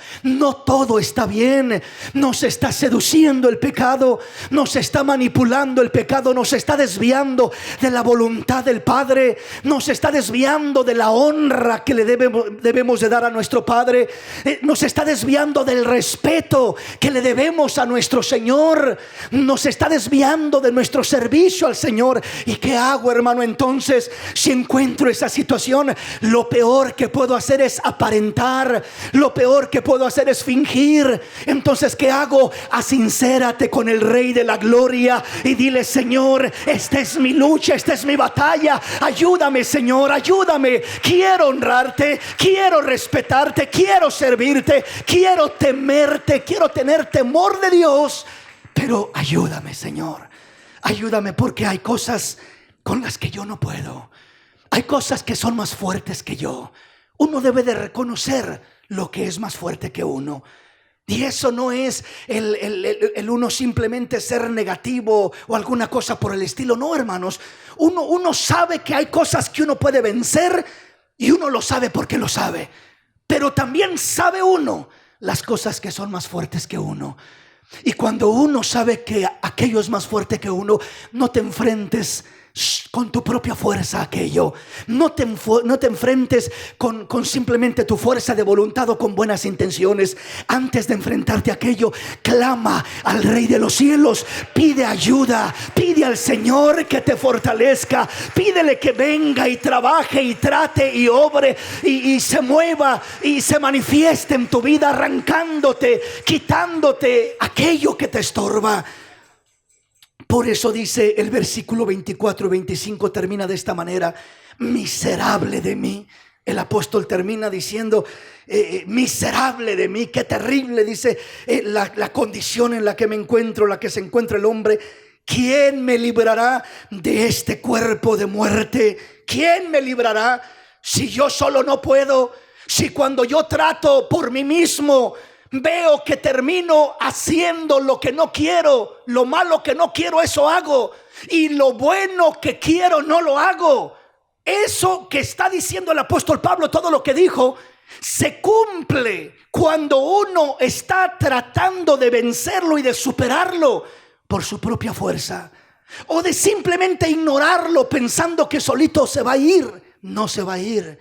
todo está bien. Nos está seduciendo el pecado, nos está manipulando el pecado, nos está desviando de la voluntad del Padre, nos está desviando de la honra que le debemos de dar a nuestro Padre, nos está desviando del respeto que le debemos a nuestro Señor, nos está desviando de nuestro servicio al Señor. ¿Y qué hago, hermano? Entonces, si encuentro esa situación, lo peor que puedo hacer es aparentar, lo peor que puedo hacer es fingir. Entonces, ¿qué hago? Sincérate con el Rey de la Gloria y dile, Señor, esta es mi lucha, esta es mi batalla. Ayúdame, Señor, ayúdame. Quiero honrarte, quiero respetarte, quiero servirte, quiero temerte, quiero tener temor de Dios. Pero ayúdame, Señor. Ayúdame, porque hay cosas con las que yo no puedo. Hay cosas que son más fuertes que yo. Uno debe de reconocer lo que es más fuerte que uno. Y eso no es el uno simplemente ser negativo o alguna cosa por el estilo. No, hermanos, uno sabe que hay cosas que uno puede vencer, y uno lo sabe porque lo sabe. Pero también sabe uno las cosas que son más fuertes que uno. Y cuando uno sabe que aquello es más fuerte que uno, no te enfrentes con tu propia fuerza a aquello. No te enfrentes con simplemente tu fuerza de voluntad o con buenas intenciones. Antes de enfrentarte a aquello, clama al Rey de los cielos, pide ayuda, pide al Señor que te fortalezca, pídele que venga y trabaje y trate y obre y se mueva y se manifieste en tu vida, arrancándote, quitándote aquello que te estorba. Por eso dice el versículo 24 y 25, termina de esta manera: miserable de mí. El apóstol termina diciendo, miserable de mí. Qué terrible, dice, la condición en la que me encuentro, la que se encuentra el hombre. ¿Quién me librará de este cuerpo de muerte? ¿Quién me librará? Si yo solo no puedo, si cuando yo trato por mí mismo veo que termino haciendo lo que no quiero, lo malo que no quiero, eso hago, y lo bueno que quiero no lo hago. Eso que está diciendo el apóstol Pablo, todo lo que dijo, se cumple cuando uno está tratando de vencerlo y de superarlo por su propia fuerza, o de simplemente ignorarlo pensando que solito se va a ir. No se va a ir.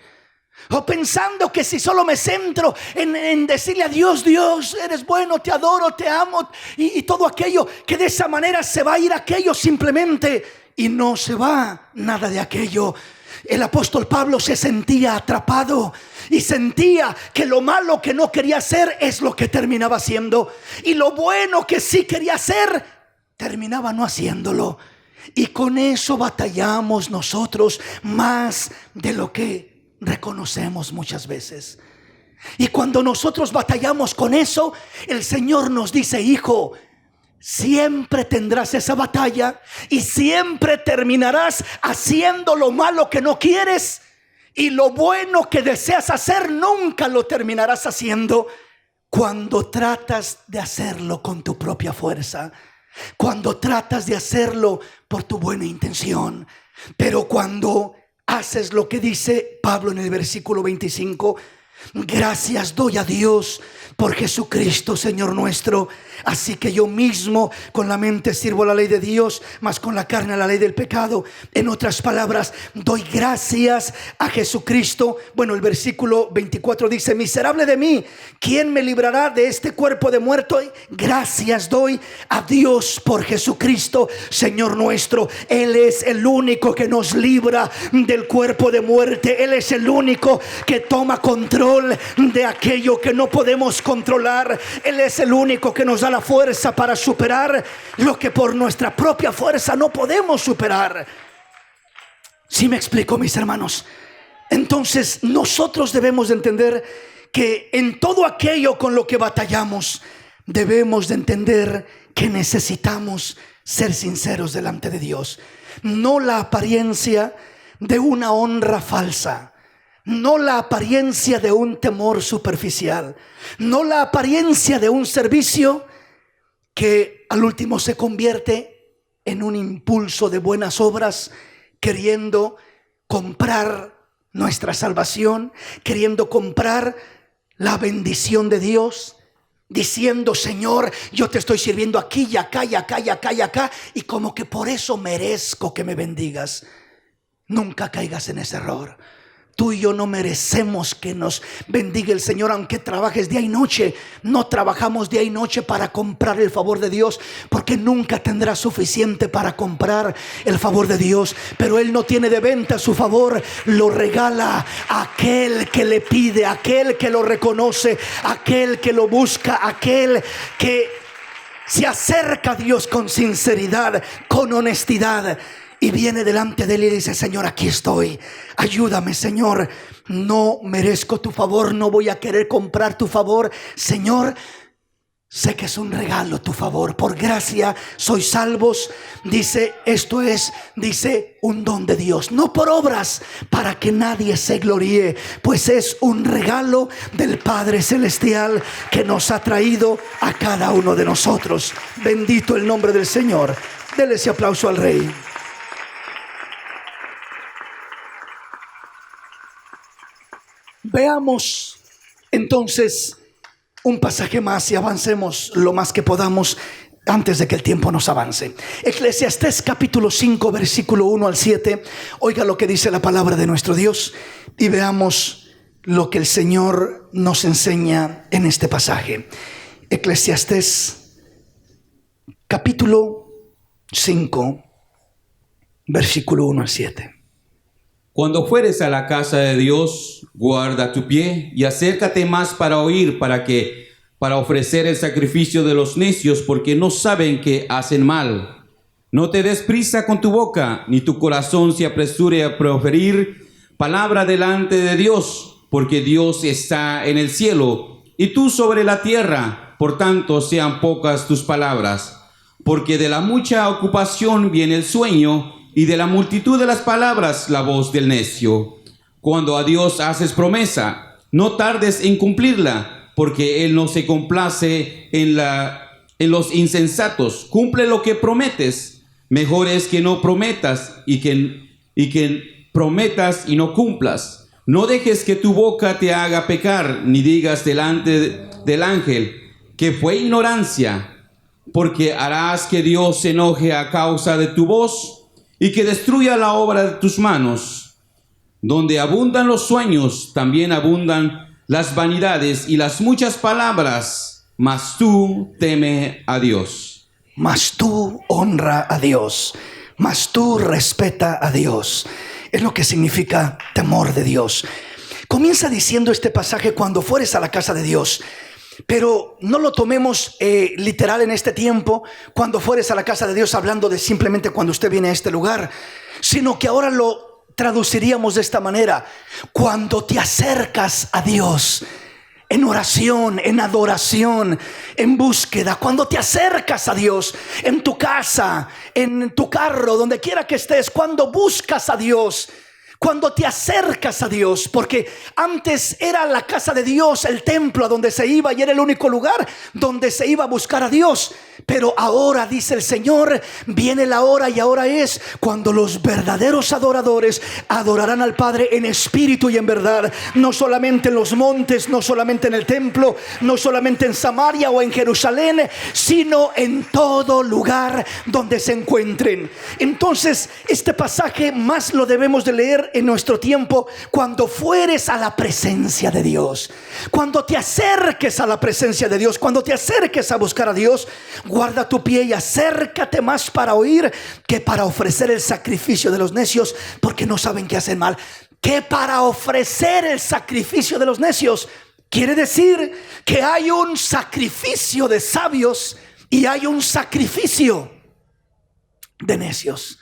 O pensando que si solo me centro en decirle a Dios, Dios, eres bueno, te adoro, te amo, y todo aquello, que de esa manera se va a ir aquello simplemente, y no se va nada de aquello. El apóstol Pablo se sentía atrapado y sentía que lo malo que no quería hacer es lo que terminaba haciendo, y lo bueno que sí quería hacer terminaba no haciéndolo. Y con eso batallamos nosotros más de lo que reconocemos muchas veces. Y cuando nosotros batallamos con eso, el Señor nos dice: hijo, siempre tendrás esa batalla y siempre terminarás haciendo lo malo que no quieres, y lo bueno que deseas hacer nunca lo terminarás haciendo cuando tratas de hacerlo con tu propia fuerza, cuando tratas de hacerlo por tu buena intención. Pero cuando haces lo que dice Pablo en el versículo 25, Gracias doy a Dios por Jesucristo, Señor nuestro. Así que yo mismo con la mente sirvo la ley de Dios, mas con la carne a la ley del pecado. En otras palabras, doy gracias a Jesucristo. Bueno, el versículo 24 dice: miserable de mí, ¿quién me librará de este cuerpo de muerto? Gracias doy a Dios por Jesucristo, Señor nuestro. Él es el único que nos libra del cuerpo de muerte. Él es el único que toma control de aquello que no podemos controlar. Él es el único que nos da la fuerza para superar lo que por nuestra propia fuerza no podemos superar. ¿Sí me explico, mis hermanos? Entonces nosotros debemos de entender que en todo aquello con lo que batallamos, debemos de entender que necesitamos ser sinceros delante de Dios. No la apariencia de una honra falsa, no la apariencia de un temor superficial, no la apariencia de un servicio que al último se convierte en un impulso de buenas obras, queriendo comprar nuestra salvación, queriendo comprar la bendición de Dios, diciendo: Señor, yo te estoy sirviendo aquí y acá y acá y acá y acá, y como que por eso merezco que me bendigas. Nunca caigas en ese error. Tú y yo no merecemos que nos bendiga el Señor, aunque trabajes día y noche. No trabajamos día y noche para comprar el favor de Dios, porque nunca tendrás suficiente para comprar el favor de Dios. Pero Él no tiene de venta su favor, lo regala a aquel que le pide, a aquel que lo reconoce, a aquel que lo busca, a aquel que se acerca a Dios con sinceridad, con honestidad, y viene delante de Él y dice: Señor, aquí estoy, ayúdame, Señor. No merezco tu favor, no voy a querer comprar tu favor, Señor. Sé que es un regalo tu favor, por gracia sois salvos. Dice, esto es, dice, un don de Dios, no por obras, para que nadie se gloríe, pues es un regalo del Padre Celestial que nos ha traído a cada uno de nosotros. Bendito el nombre del Señor. Dele ese aplauso al Rey. Veamos entonces un pasaje más y avancemos lo más que podamos antes de que el tiempo nos avance. Eclesiastés capítulo 5 versículo 1 al 7. Oiga lo que dice la palabra de nuestro Dios y veamos lo que el Señor nos enseña en este pasaje. Eclesiastés capítulo 5 versículo 1 al 7. Cuando fueres a la casa de Dios, guarda tu pie y acércate más para oír, para ofrecer el sacrificio de los necios, porque no saben que hacen mal. No te des prisa con tu boca, ni tu corazón se apresure a proferir palabra delante de Dios, porque Dios está en el cielo y tú sobre la tierra. Por tanto, sean pocas tus palabras, porque de la mucha ocupación viene el sueño, y de la multitud de las palabras la voz del necio. Cuando a Dios haces promesa, no tardes en cumplirla, porque Él no se complace en los insensatos. Cumple lo que prometes. Mejor es que no prometas y que prometas y no cumplas. No dejes que tu boca te haga pecar, ni digas delante del ángel que fue ignorancia, porque harás que Dios se enoje a causa de tu voz y que destruya la obra de tus manos. Donde abundan los sueños, también abundan las vanidades y las muchas palabras, mas tú teme a Dios. Mas tú honra a Dios, mas tú respeta a Dios. Es lo que significa temor de Dios. Comienza diciendo este pasaje: cuando fueres a la casa de Dios. Pero no lo tomemos literal en este tiempo, cuando fueres a la casa de Dios, hablando de simplemente cuando usted viene a este lugar, sino que ahora lo traduciríamos de esta manera: cuando te acercas a Dios en oración, en adoración, en búsqueda, cuando te acercas a Dios en tu casa, en tu carro, donde quiera que estés, cuando buscas a Dios, cuando te acercas a Dios, porque antes era la casa de Dios, el templo a donde se iba, y era el único lugar donde se iba a buscar a Dios. Pero ahora, dice el Señor, viene la hora, y ahora es cuando los verdaderos adoradores adorarán al Padre en espíritu y en verdad. No solamente en los montes, no solamente en el templo, no solamente en Samaria o en Jerusalén, sino en todo lugar donde se encuentren. Entonces, este pasaje más lo debemos de leer en nuestro tiempo cuando fueres a la presencia de Dios. Cuando te acerques a la presencia de Dios, cuando te acerques a buscar a Dios, guarda tu pie y acércate más para oír que para ofrecer el sacrificio de los necios, porque no saben qué hacen mal. Que para ofrecer el sacrificio de los necios quiere decir que hay un sacrificio de sabios y hay un sacrificio de necios.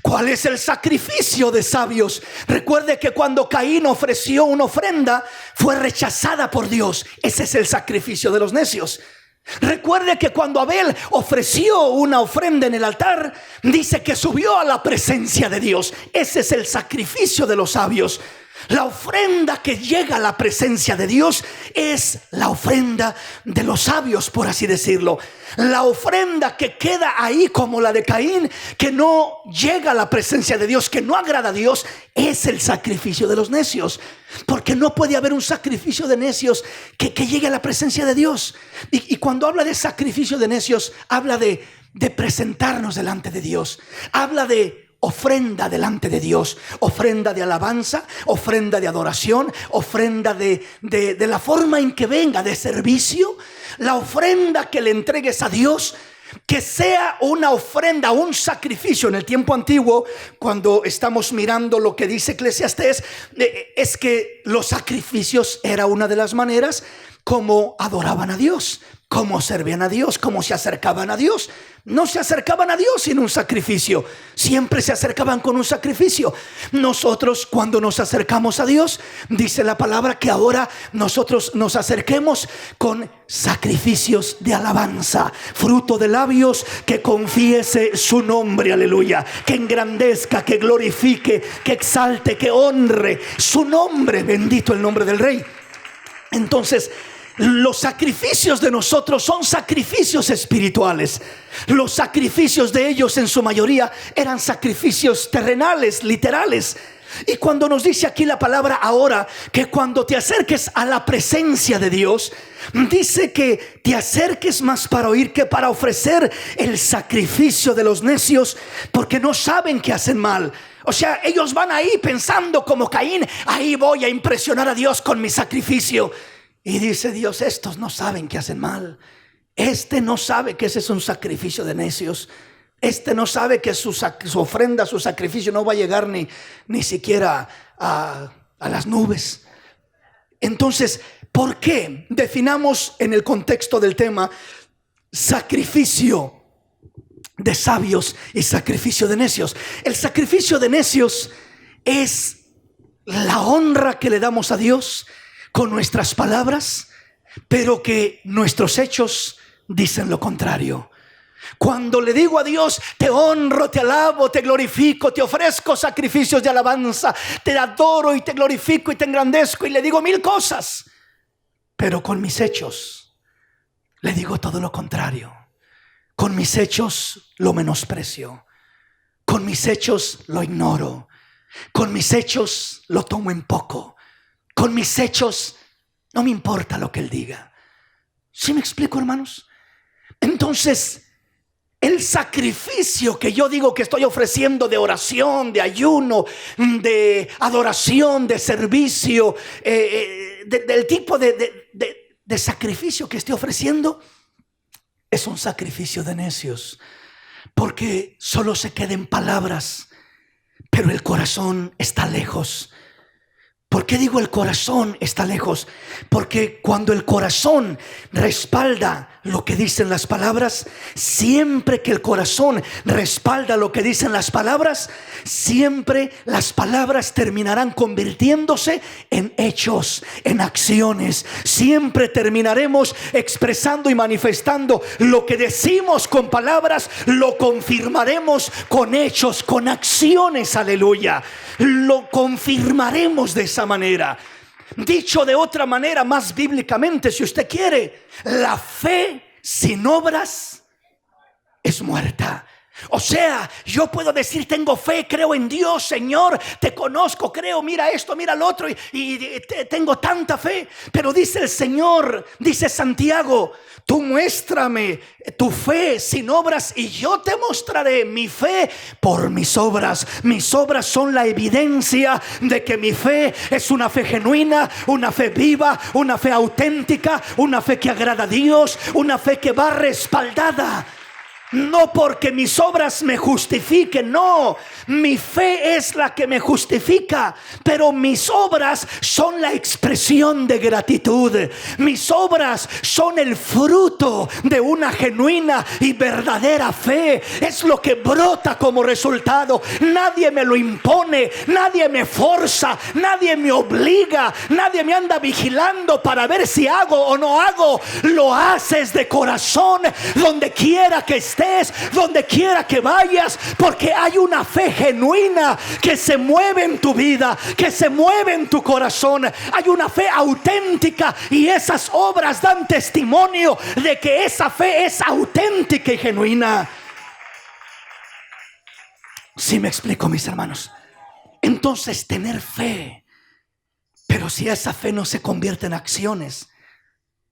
¿Cuál es el sacrificio de sabios? Recuerde que cuando Caín ofreció una ofrenda, fue rechazada por Dios. Ese es el sacrificio de los necios. Recuerde que cuando Abel ofreció una ofrenda en el altar, dice que subió a la presencia de Dios. Ese es el sacrificio de los sabios. La ofrenda que llega a la presencia de Dios es la ofrenda de los sabios, por así decirlo. La ofrenda que queda ahí, como la de Caín, que no llega a la presencia de Dios, que no agrada a Dios, es el sacrificio de los necios. Porque no puede haber un sacrificio de necios que llegue a la presencia de Dios. Y cuando habla de sacrificio de necios, habla de presentarnos delante de Dios. Habla de ofrenda delante de Dios, ofrenda de alabanza, ofrenda de adoración, ofrenda de la forma en que venga, de servicio. La ofrenda que le entregues a Dios, que sea una ofrenda, un sacrificio. En el tiempo antiguo, cuando estamos mirando lo que dice Eclesiastés, es que los sacrificios era una de las maneras como adoraban a Dios, cómo servían a Dios, cómo se acercaban a Dios. No se acercaban a Dios sin un sacrificio, siempre se acercaban con un sacrificio. Nosotros, cuando nos acercamos a Dios, dice la palabra que ahora nosotros nos acerquemos con sacrificios de alabanza, fruto de labios que confiese su nombre, aleluya, que engrandezca, que glorifique, que exalte, que honre su nombre. Bendito el nombre del Rey. Entonces, los sacrificios de nosotros son sacrificios espirituales. Los sacrificios de ellos, en su mayoría, eran sacrificios terrenales, literales. Y cuando nos dice aquí la palabra ahora, que cuando te acerques a la presencia de Dios, dice que te acerques más para oír que para ofrecer el sacrificio de los necios, porque no saben que hacen mal. O sea, ellos van ahí pensando como Caín: ahí voy a impresionar a Dios con mi sacrificio. Y dice Dios: estos no saben que hacen mal. Este no sabe que ese es un sacrificio de necios. Este no sabe que su ofrenda, su sacrificio no va a llegar ni siquiera a las nubes. Entonces, ¿por qué definamos en el contexto del tema sacrificio de sabios y sacrificio de necios? El sacrificio de necios es la honra que le damos a Dios con nuestras palabras, pero que nuestros hechos dicen lo contrario. Cuando le digo a Dios: te honro, te alabo, te glorifico, te ofrezco sacrificios de alabanza, te adoro y te glorifico y te engrandezco, y le digo 1000 cosas, pero con mis hechos le digo todo lo contrario. Con mis hechos lo menosprecio, con mis hechos lo ignoro, con mis hechos lo tomo en poco, con mis hechos no me importa lo que Él diga. ¿Sí me explico, hermanos? Entonces, el sacrificio que yo digo que estoy ofreciendo de oración, de ayuno, de adoración, de servicio, del tipo de sacrificio que estoy ofreciendo, es un sacrificio de necios, porque solo se queda en palabras, pero el corazón está lejos. ¿Por qué digo el corazón está lejos? Porque cuando el corazón respalda lo que dicen las palabras, siempre que el corazón respalda lo que dicen las palabras, siempre las palabras terminarán convirtiéndose en hechos, en acciones. Siempre terminaremos expresando y manifestando lo que decimos con palabras, lo confirmaremos con hechos, con acciones, aleluya. Lo confirmaremos de esa manera. Dicho de otra manera, más bíblicamente, si usted quiere, la fe sin obras es muerta. O sea, yo puedo decir tengo fe, creo en Dios, Señor, te conozco, creo, mira esto, mira lo otro y tengo tanta fe. Pero dice el Señor, dice Santiago, tú muéstrame tu fe sin obras y yo te mostraré mi fe por mis obras. Mis obras son la evidencia de que mi fe es una fe genuina, una fe viva, una fe auténtica, una fe que agrada a Dios, una fe que va respaldada. No porque mis obras me justifiquen, no, mi fe es la que me justifica, pero mis obras son la expresión de gratitud. Mis obras son el fruto de una genuina y verdadera fe. Es lo que brota como resultado. Nadie me lo impone, nadie me forza, nadie me obliga, nadie me anda vigilando para ver si hago o no hago. Lo haces de corazón, donde quiera que estés, donde quiera que vayas, porque hay una fe genuina que se mueve en tu vida, que se mueve en tu corazón. Hay una fe auténtica y esas obras dan testimonio de que esa fe es auténtica y genuina. ¿Sí me explico, mis hermanos? Entonces, tener fe, pero si esa fe no se convierte en acciones,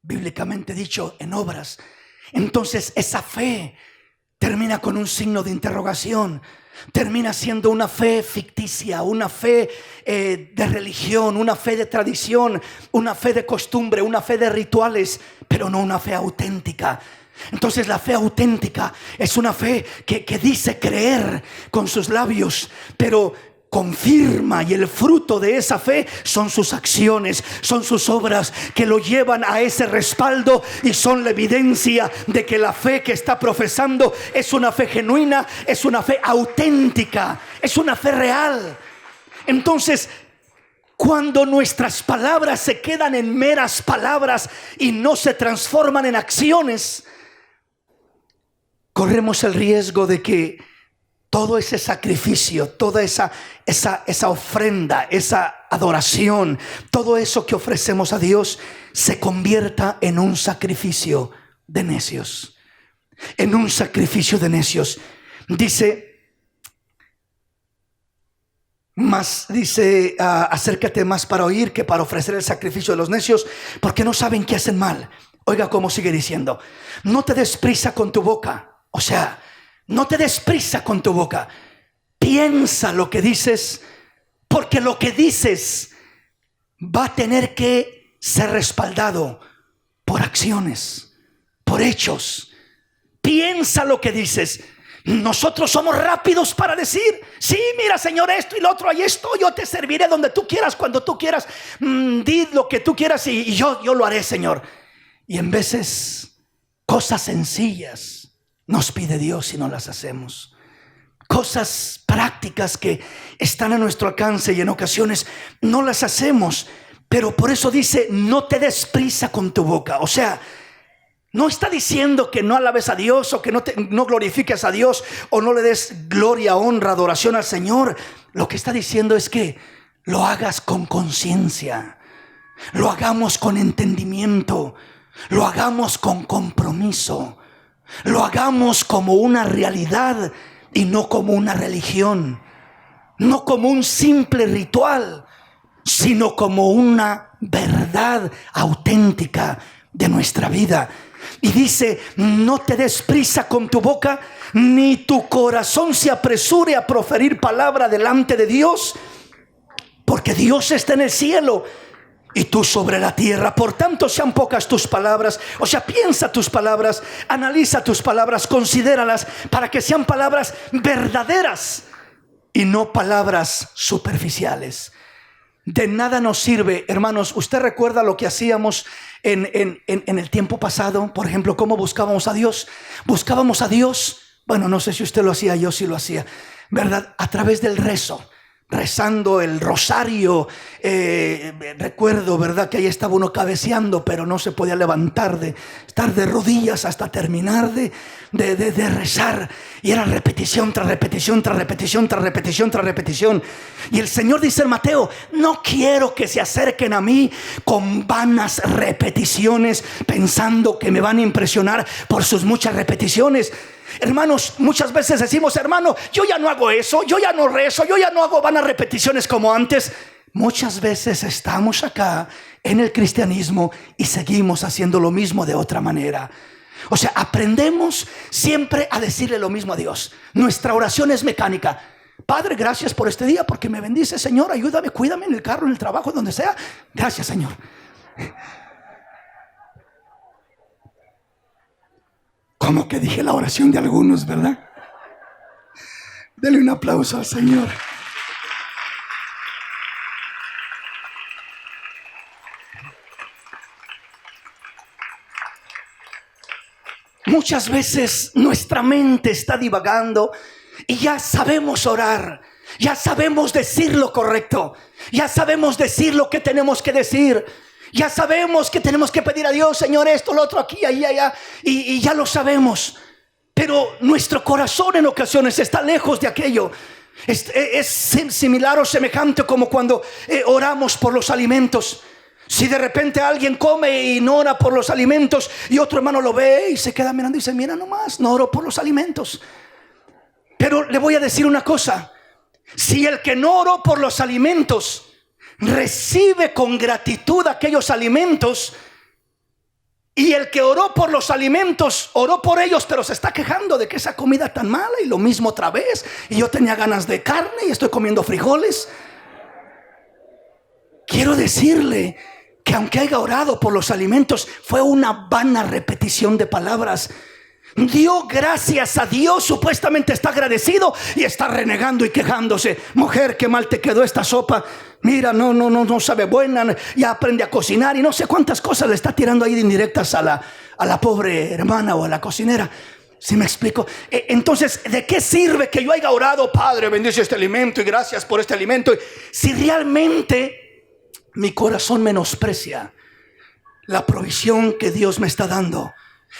bíblicamente dicho, en obras, entonces esa fe termina con un signo de interrogación. Termina siendo una fe ficticia, una fe de religión, una fe de tradición, una fe de costumbre, una fe de rituales, pero no una fe auténtica. Entonces la fe auténtica es una fe que dice creer con sus labios, pero confirma, y el fruto de esa fe son sus acciones, son sus obras que lo llevan a ese respaldo y son la evidencia de que la fe que está profesando es una fe genuina, es una fe auténtica, es una fe real. Entonces, cuando nuestras palabras se quedan en meras palabras y no se transforman en acciones, corremos el riesgo de que todo ese sacrificio, toda esa ofrenda, esa adoración, todo eso que ofrecemos a Dios se convierta en un sacrificio de necios. En un sacrificio de necios. Dice, acércate más para oír que para ofrecer el sacrificio de los necios, porque no saben que hacen mal. Oiga cómo sigue diciendo, no te des prisa con tu boca. O sea, no te des prisa con tu boca. Piensa lo que dices, porque lo que dices va a tener que ser respaldado por acciones, por hechos. Piensa lo que dices. Nosotros somos rápidos para decir, sí, mira, Señor, esto y lo otro, y esto, yo te serviré donde tú quieras, cuando tú quieras. Di lo que tú quieras y yo lo haré, Señor. Y en veces cosas sencillas nos pide Dios y no las hacemos. Cosas prácticas que están a nuestro alcance y en ocasiones no las hacemos. Pero por eso dice, no te des prisa con tu boca. O sea, no está diciendo que no alabes a Dios o que no glorifiques a Dios o no le des gloria, honra, adoración al Señor. Lo que está diciendo es que lo hagas con conciencia, lo hagamos con entendimiento, lo hagamos con compromiso. Lo hagamos como una realidad y no como una religión, no como un simple ritual, sino como una verdad auténtica de nuestra vida. Y dice, no te des prisa con tu boca, ni tu corazón se apresure a proferir palabra delante de Dios, porque Dios está en el cielo y tú sobre la tierra. Por tanto, sean pocas tus palabras. O sea, piensa tus palabras, analiza tus palabras, considéralas para que sean palabras verdaderas y no palabras superficiales. De nada nos sirve, hermanos. ¿Usted recuerda lo que hacíamos en el tiempo pasado? Por ejemplo, ¿cómo buscábamos a Dios? Buscábamos a Dios, bueno, no sé si usted lo hacía, yo sí lo hacía, ¿verdad? A través del rezo. Rezando el rosario. Recuerdo, ¿verdad?, que ahí estaba uno cabeceando, pero no se podía levantar, de estar de rodillas hasta terminar de rezar. Y era repetición tras repetición, tras repetición, tras repetición, tras repetición. Y el Señor dice en Mateo, no quiero que se acerquen a mí con vanas repeticiones, pensando que me van a impresionar por sus muchas repeticiones. Hermanos, muchas veces decimos, hermano, yo ya no hago eso, yo ya no rezo, yo ya no hago vanas repeticiones como antes. Muchas veces estamos acá en el cristianismo y seguimos haciendo lo mismo de otra manera. O sea, aprendemos siempre a decirle lo mismo a Dios. Nuestra oración es mecánica. Padre, gracias por este día porque me bendice. Señor, ayúdame, cuídame en el carro, en el trabajo, donde sea. Gracias, Señor. Como que dije la oración de algunos, ¿verdad? Dele un aplauso al Señor. Muchas veces nuestra mente está divagando y ya sabemos orar, ya sabemos decir lo correcto, ya sabemos decir lo que tenemos que decir, ya sabemos que tenemos que pedir a Dios, Señor, esto, lo otro, aquí, ahí, allá, y ya lo sabemos. Pero nuestro corazón en ocasiones está lejos de aquello. Es similar o semejante como cuando oramos por los alimentos. Si de repente alguien come y no ora por los alimentos y otro hermano lo ve y se queda mirando y dice, mira nomás, no oro por los alimentos. Pero le voy a decir una cosa: si el que no oró por los alimentos recibe con gratitud aquellos alimentos, y el que oró por los alimentos, oró por ellos, pero se está quejando de que esa comida tan mala, y lo mismo otra vez, y yo tenía ganas de carne y estoy comiendo frijoles. Quiero decirle que aunque haya orado por los alimentos, fue una vana repetición de palabras. Dio gracias a Dios, supuestamente está agradecido y está renegando y quejándose. Mujer, qué mal te quedó esta sopa. Mira, no sabe buena. Ya aprende a cocinar y no sé cuántas cosas le está tirando ahí de indirectas a la pobre hermana o a la cocinera. ¿Sí me explico? Entonces, ¿de qué sirve que yo haya orado? Padre, bendice este alimento y gracias por este alimento, si realmente mi corazón menosprecia la provisión que Dios me está dando,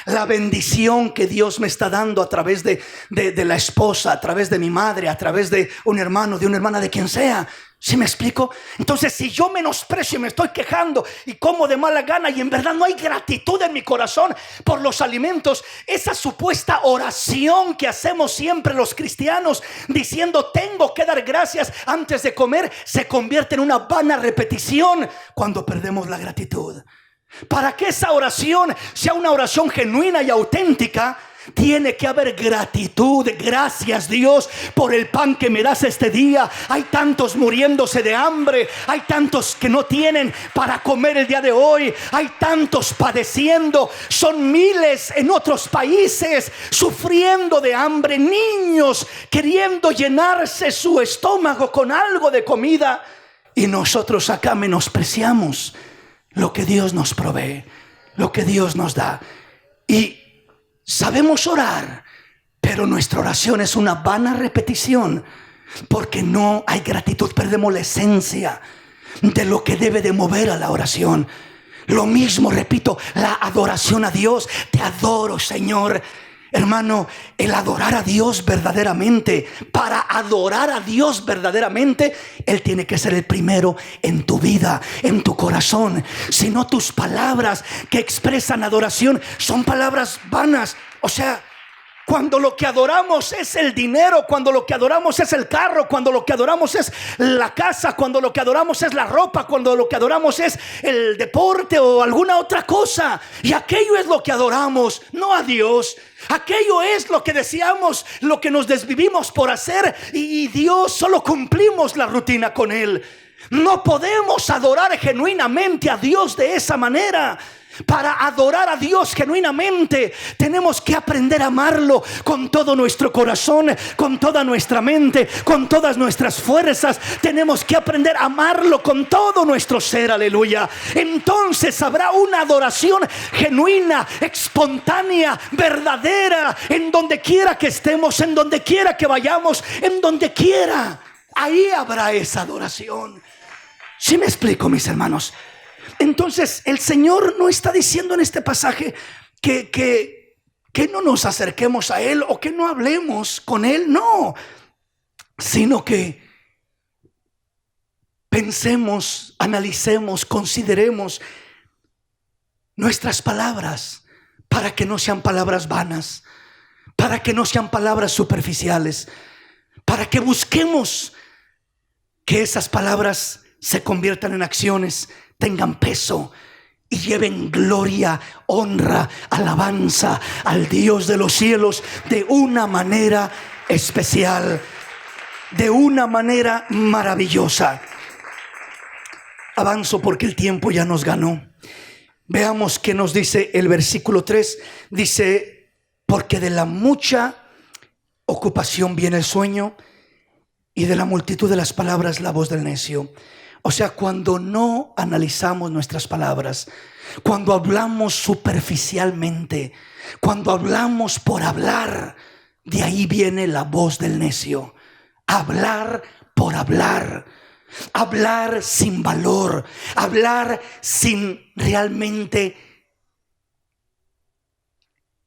la bendición que Dios me está dando a través de la esposa, a través de mi madre, a través de un hermano, de una hermana, de quien sea? ¿Sí me explico? Entonces, si yo menosprecio y me estoy quejando y como de mala gana y en verdad no hay gratitud en mi corazón por los alimentos, esa supuesta oración que hacemos siempre los cristianos diciendo tengo que dar gracias antes de comer, se convierte en una vana repetición cuando perdemos la gratitud. Para que esa oración sea una oración genuina y auténtica, tiene que haber gratitud. Gracias, Dios, por el pan que me das este día. Hay tantos muriéndose de hambre, hay tantos que no tienen para comer el día de hoy, hay tantos padeciendo, son miles en otros países sufriendo de hambre, niños queriendo llenarse su estómago con algo de comida, y nosotros acá menospreciamos lo que Dios nos provee, lo que Dios nos da. Y sabemos orar, pero nuestra oración es una vana repetición porque no hay gratitud. Perdemos la esencia de lo que debe de mover a la oración. Lo mismo, repito, la adoración a Dios. Te adoro, Señor. Hermano, el adorar a Dios verdaderamente, para adorar a Dios verdaderamente, Él tiene que ser el primero en tu vida, en tu corazón. Si no, tus palabras que expresan adoración son palabras vanas. O sea, cuando lo que adoramos es el dinero, cuando lo que adoramos es el carro, cuando lo que adoramos es la casa, cuando lo que adoramos es la ropa, cuando lo que adoramos es el deporte o alguna otra cosa, y aquello es lo que adoramos, no a Dios. Aquello es lo que deseamos, lo que nos desvivimos por hacer, y Dios solo cumplimos la rutina con Él. No podemos adorar genuinamente a Dios de esa manera. Para adorar a Dios genuinamente tenemos que aprender a amarlo con todo nuestro corazón, con toda nuestra mente, con todas nuestras fuerzas. Tenemos que aprender a amarlo con todo nuestro ser, aleluya. Entonces habrá una adoración genuina, espontánea, verdadera, en donde quiera que estemos, en donde quiera que vayamos, en donde quiera. Ahí habrá esa adoración. ¿Sí me explico, mis hermanos? Entonces el Señor no está diciendo en este pasaje que no nos acerquemos a Él o que no hablemos con Él, no, sino que pensemos, analicemos, consideremos nuestras palabras para que no sean palabras vanas, para que no sean palabras superficiales, para que busquemos que esas palabras se conviertan en acciones, tengan peso y lleven gloria, honra, alabanza al Dios de los cielos de una manera especial, de una manera maravillosa. Avanzo porque el tiempo ya nos ganó. Veamos qué nos dice el versículo 3. Dice: porque de la mucha ocupación viene el sueño, y de la multitud de las palabras la voz del necio. O sea, cuando no analizamos nuestras palabras, cuando hablamos superficialmente, cuando hablamos por hablar, de ahí viene la voz del necio. Hablar por hablar, hablar sin valor, hablar sin realmente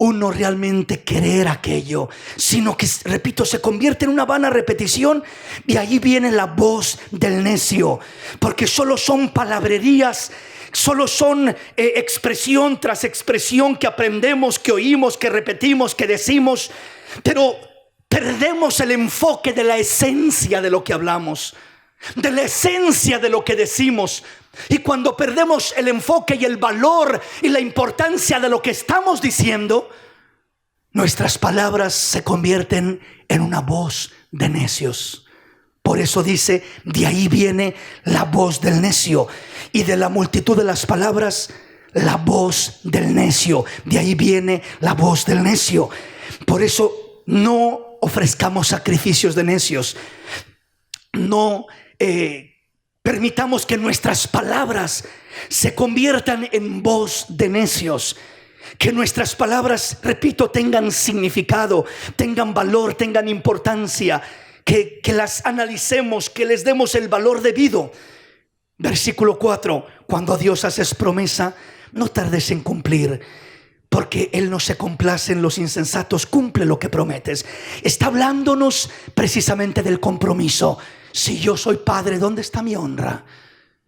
uno realmente querer aquello, sino que, repito, se convierte en una vana repetición. Y ahí viene la voz del necio, porque solo son palabrerías, solo son expresión tras expresión que aprendemos, que oímos, que repetimos, que decimos, pero perdemos el enfoque de la esencia de lo que hablamos, de la esencia de lo que decimos. Y cuando perdemos el enfoque y el valor y la importancia de lo que estamos diciendo, nuestras palabras se convierten en una voz de necios. Por eso dice: de ahí viene la voz del necio, y de la multitud de las palabras la voz del necio. De ahí viene la voz del necio. Por eso no ofrezcamos sacrificios de necios. No permitamos que nuestras palabras se conviertan en voz de necios. Que nuestras palabras, repito, tengan significado, tengan valor, tengan importancia. Que las analicemos, que les demos el valor debido. Versículo 4: cuando a Dios haces promesa, no tardes en cumplir, porque Él no se complace en los insensatos. Cumple lo que prometes. Está hablándonos precisamente del compromiso. Si yo soy padre, ¿dónde está mi honra?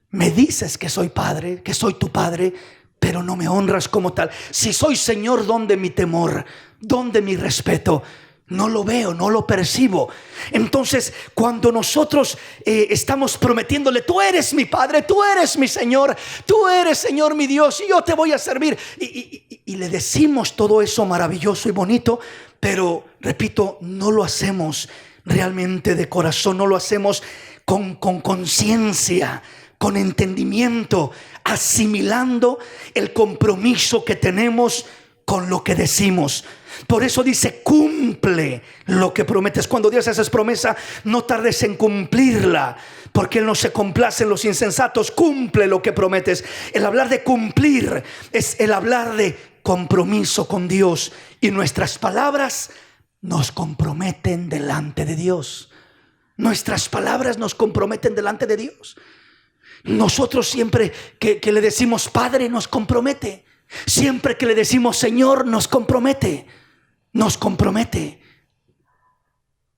Me dices que soy padre, que soy tu padre, pero no me honras como tal. Si soy Señor, ¿dónde mi temor? ¿Dónde mi respeto? No lo veo, no lo percibo. Entonces, cuando nosotros estamos prometiéndole: tú eres mi Padre, tú eres mi Señor, tú eres, Señor, mi Dios, y yo te voy a servir, y le decimos todo eso maravilloso y bonito, pero repito, no lo hacemos realmente de corazón, no lo hacemos con conciencia, con entendimiento, asimilando el compromiso que tenemos con lo que decimos. Por eso dice: cumple lo que prometes. Cuando Dios hace promesa, no tardes en cumplirla, porque Él no se complace en los insensatos. Cumple lo que prometes. El hablar de cumplir es el hablar de compromiso con Dios, y nuestras palabras nos comprometen delante de Dios. Nuestras palabras nos comprometen delante de Dios. Nosotros siempre que le decimos Padre, nos compromete. Siempre que le decimos Señor, nos compromete. Nos compromete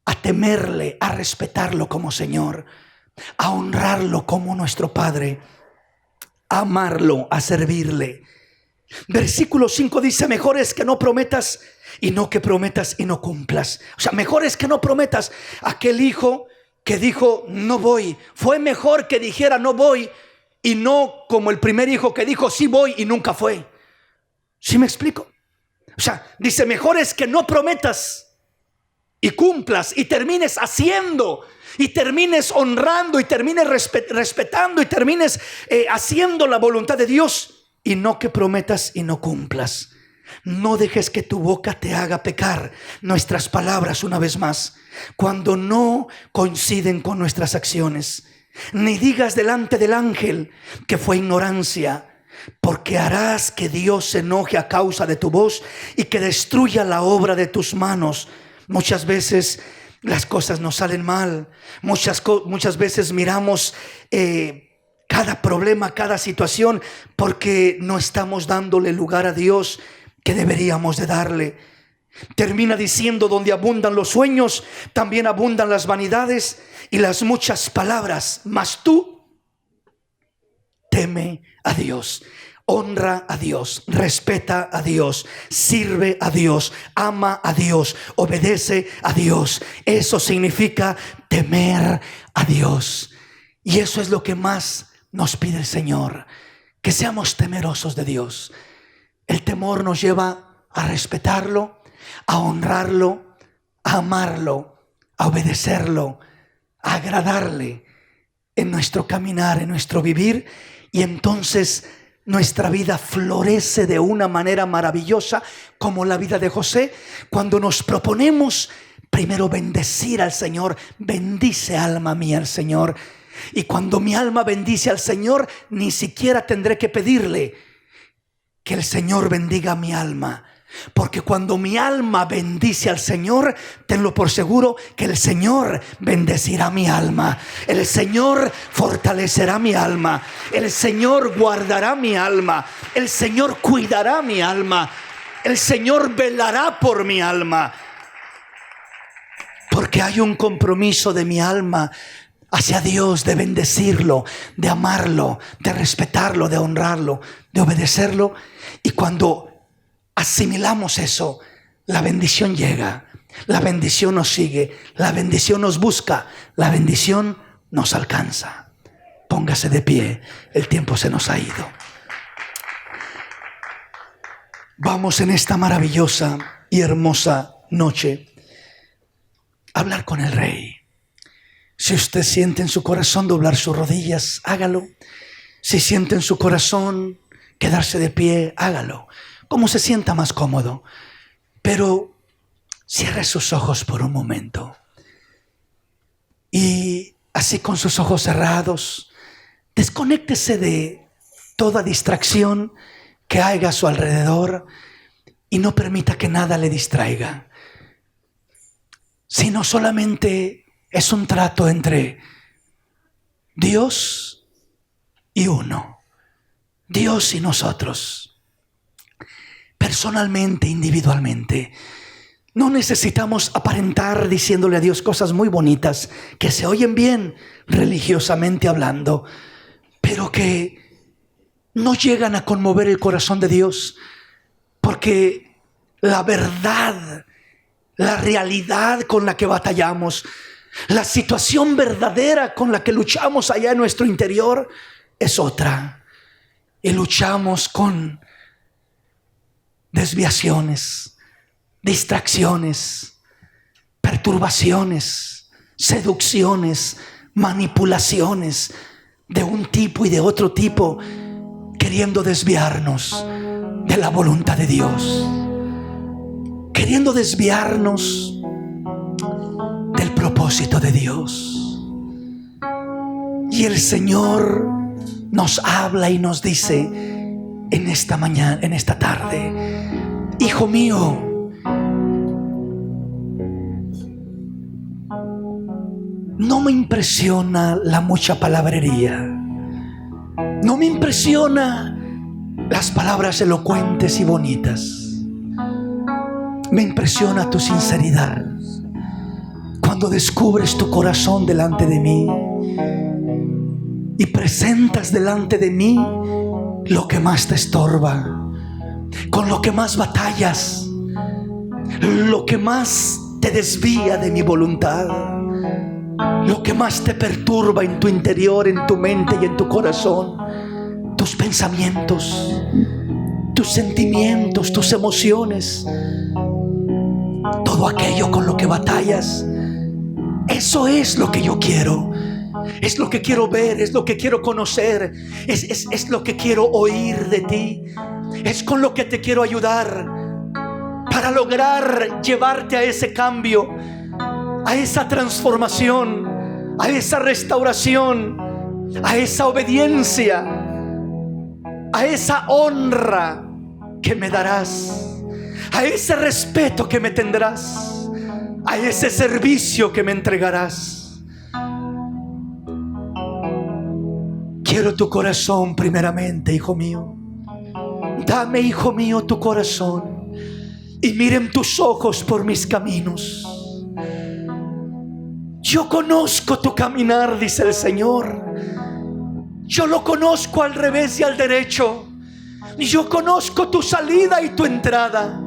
a temerle, a respetarlo como Señor, a honrarlo como nuestro Padre, a amarlo, a servirle. Versículo 5 dice: mejor es que no prometas y no que prometas y no cumplas. O sea, mejor es que no prometas. Aquel hijo que dijo no voy, fue mejor que dijera no voy, y no como el primer hijo que dijo sí voy y nunca fue. ¿Sí me explico? O sea, dice: mejor es que no prometas y cumplas, y termines haciendo, y termines honrando, y termines respetando, y termines haciendo la voluntad de Dios, y no que prometas y no cumplas. No dejes que tu boca te haga pecar. Nuestras palabras, una vez más, cuando no coinciden con nuestras acciones. Ni digas delante del ángel que fue ignorancia, porque harás que Dios se enoje a causa de tu voz y que destruya la obra de tus manos. Muchas veces las cosas nos salen mal. Muchas veces miramos cada problema, cada situación, porque no estamos dándole lugar a Dios que deberíamos de darle. Termina diciendo: donde abundan los sueños, también abundan las vanidades y las muchas palabras. Mas tú teme a Dios. honra a Dios, respeta a Dios, sirve a Dios, ama a Dios, obedece a Dios. Eso significa temer a Dios. Y eso es lo que más nos pide el Señor, que seamos temerosos de Dios. El temor nos lleva a respetarlo, a honrarlo, a amarlo, a obedecerlo, a agradarle en nuestro caminar, en nuestro vivir. Y entonces nuestra vida florece de una manera maravillosa, como la vida de José, cuando nos proponemos primero bendecir al Señor. Bendice, alma mía, al Señor. Y cuando mi alma bendice al Señor, ni siquiera tendré que pedirle que el Señor bendiga a mi alma. Porque cuando mi alma bendice al Señor, tenlo por seguro que el Señor bendecirá mi alma. El Señor fortalecerá mi alma. El Señor guardará mi alma. El Señor cuidará mi alma. El Señor velará por mi alma. Porque hay un compromiso de mi alma hacia Dios, de bendecirlo, de amarlo, de respetarlo, de honrarlo, de obedecerlo. Y cuando asimilamos eso, la bendición llega, la bendición nos sigue, la bendición nos busca, la bendición nos alcanza. Póngase de pie, el tiempo se nos ha ido. Vamos en esta maravillosa y hermosa noche a hablar con el Rey. Si usted siente en su corazón doblar sus rodillas, hágalo. Si siente en su corazón quedarse de pie, hágalo. Como se sienta más cómodo. Pero cierre sus ojos por un momento. Y así, con sus ojos cerrados, desconéctese de toda distracción que haya a su alrededor y no permita que nada le distraiga. Sino solamente es un trato entre Dios y uno. Dios y nosotros. Personalmente, individualmente. No necesitamos aparentar diciéndole a Dios cosas muy bonitas que se oyen bien religiosamente hablando, pero que no llegan a conmover el corazón de Dios, porque la verdad, la realidad con la que batallamos, la situación verdadera con la que luchamos allá en nuestro interior es otra. Y luchamos con desviaciones, distracciones, perturbaciones, seducciones, manipulaciones de un tipo y de otro tipo, queriendo desviarnos de la voluntad de Dios, queriendo desviarnos del propósito de Dios. Y el Señor nos habla y nos dice en esta mañana, en esta tarde: hijo mío, no me impresiona la mucha palabrería, no me impresiona las palabras elocuentes y bonitas. Me impresiona tu sinceridad. Cuando descubres tu corazón delante de mí y presentas delante de mí lo que más te estorba, con lo que más batallas, lo que más te desvía de mi voluntad, lo que más te perturba en tu interior, en tu mente y en tu corazón, tus pensamientos, tus sentimientos, tus emociones, todo aquello con lo que batallas. Eso es lo que yo quiero. Es lo que quiero ver, es lo que quiero conocer, es lo que quiero oír de ti. Es con lo que te quiero ayudar para lograr llevarte a ese cambio, a esa transformación, a esa restauración, a esa obediencia, a esa honra que me darás, a ese respeto que me tendrás, a ese servicio que me entregarás. Quiero tu corazón primeramente, hijo mío. Dame, hijo mío, tu corazón y miren tus ojos por mis caminos. Yo conozco tu caminar, dice el Señor. Yo lo conozco al revés y al derecho. Yo conozco tu salida y tu entrada.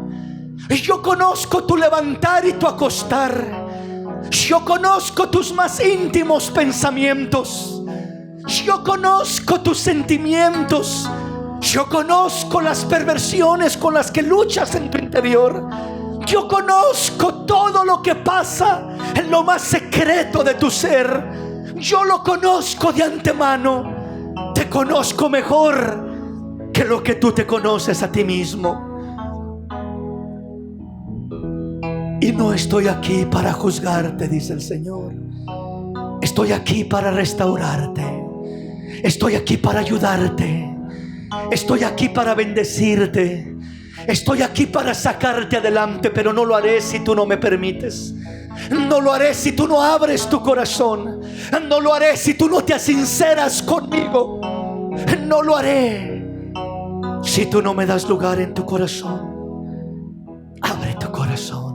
Yo conozco tu levantar y tu acostar. Yo conozco tus más íntimos pensamientos. Yo conozco tus sentimientos. Yo conozco las perversiones con las que luchas en tu interior. Yo conozco todo lo que pasa en lo más secreto de tu ser. Yo lo conozco de antemano. Te conozco mejor que lo que tú te conoces a ti mismo. Y no estoy aquí para juzgarte, dice el Señor. Estoy aquí para restaurarte. Estoy aquí para ayudarte. Estoy aquí para bendecirte. Estoy aquí para sacarte adelante, pero no lo haré si tú no me permites. No lo haré si tú no abres tu corazón. No lo haré si tú no te sinceras conmigo. No lo haré si tú no me das lugar en tu corazón. Abre tu corazón.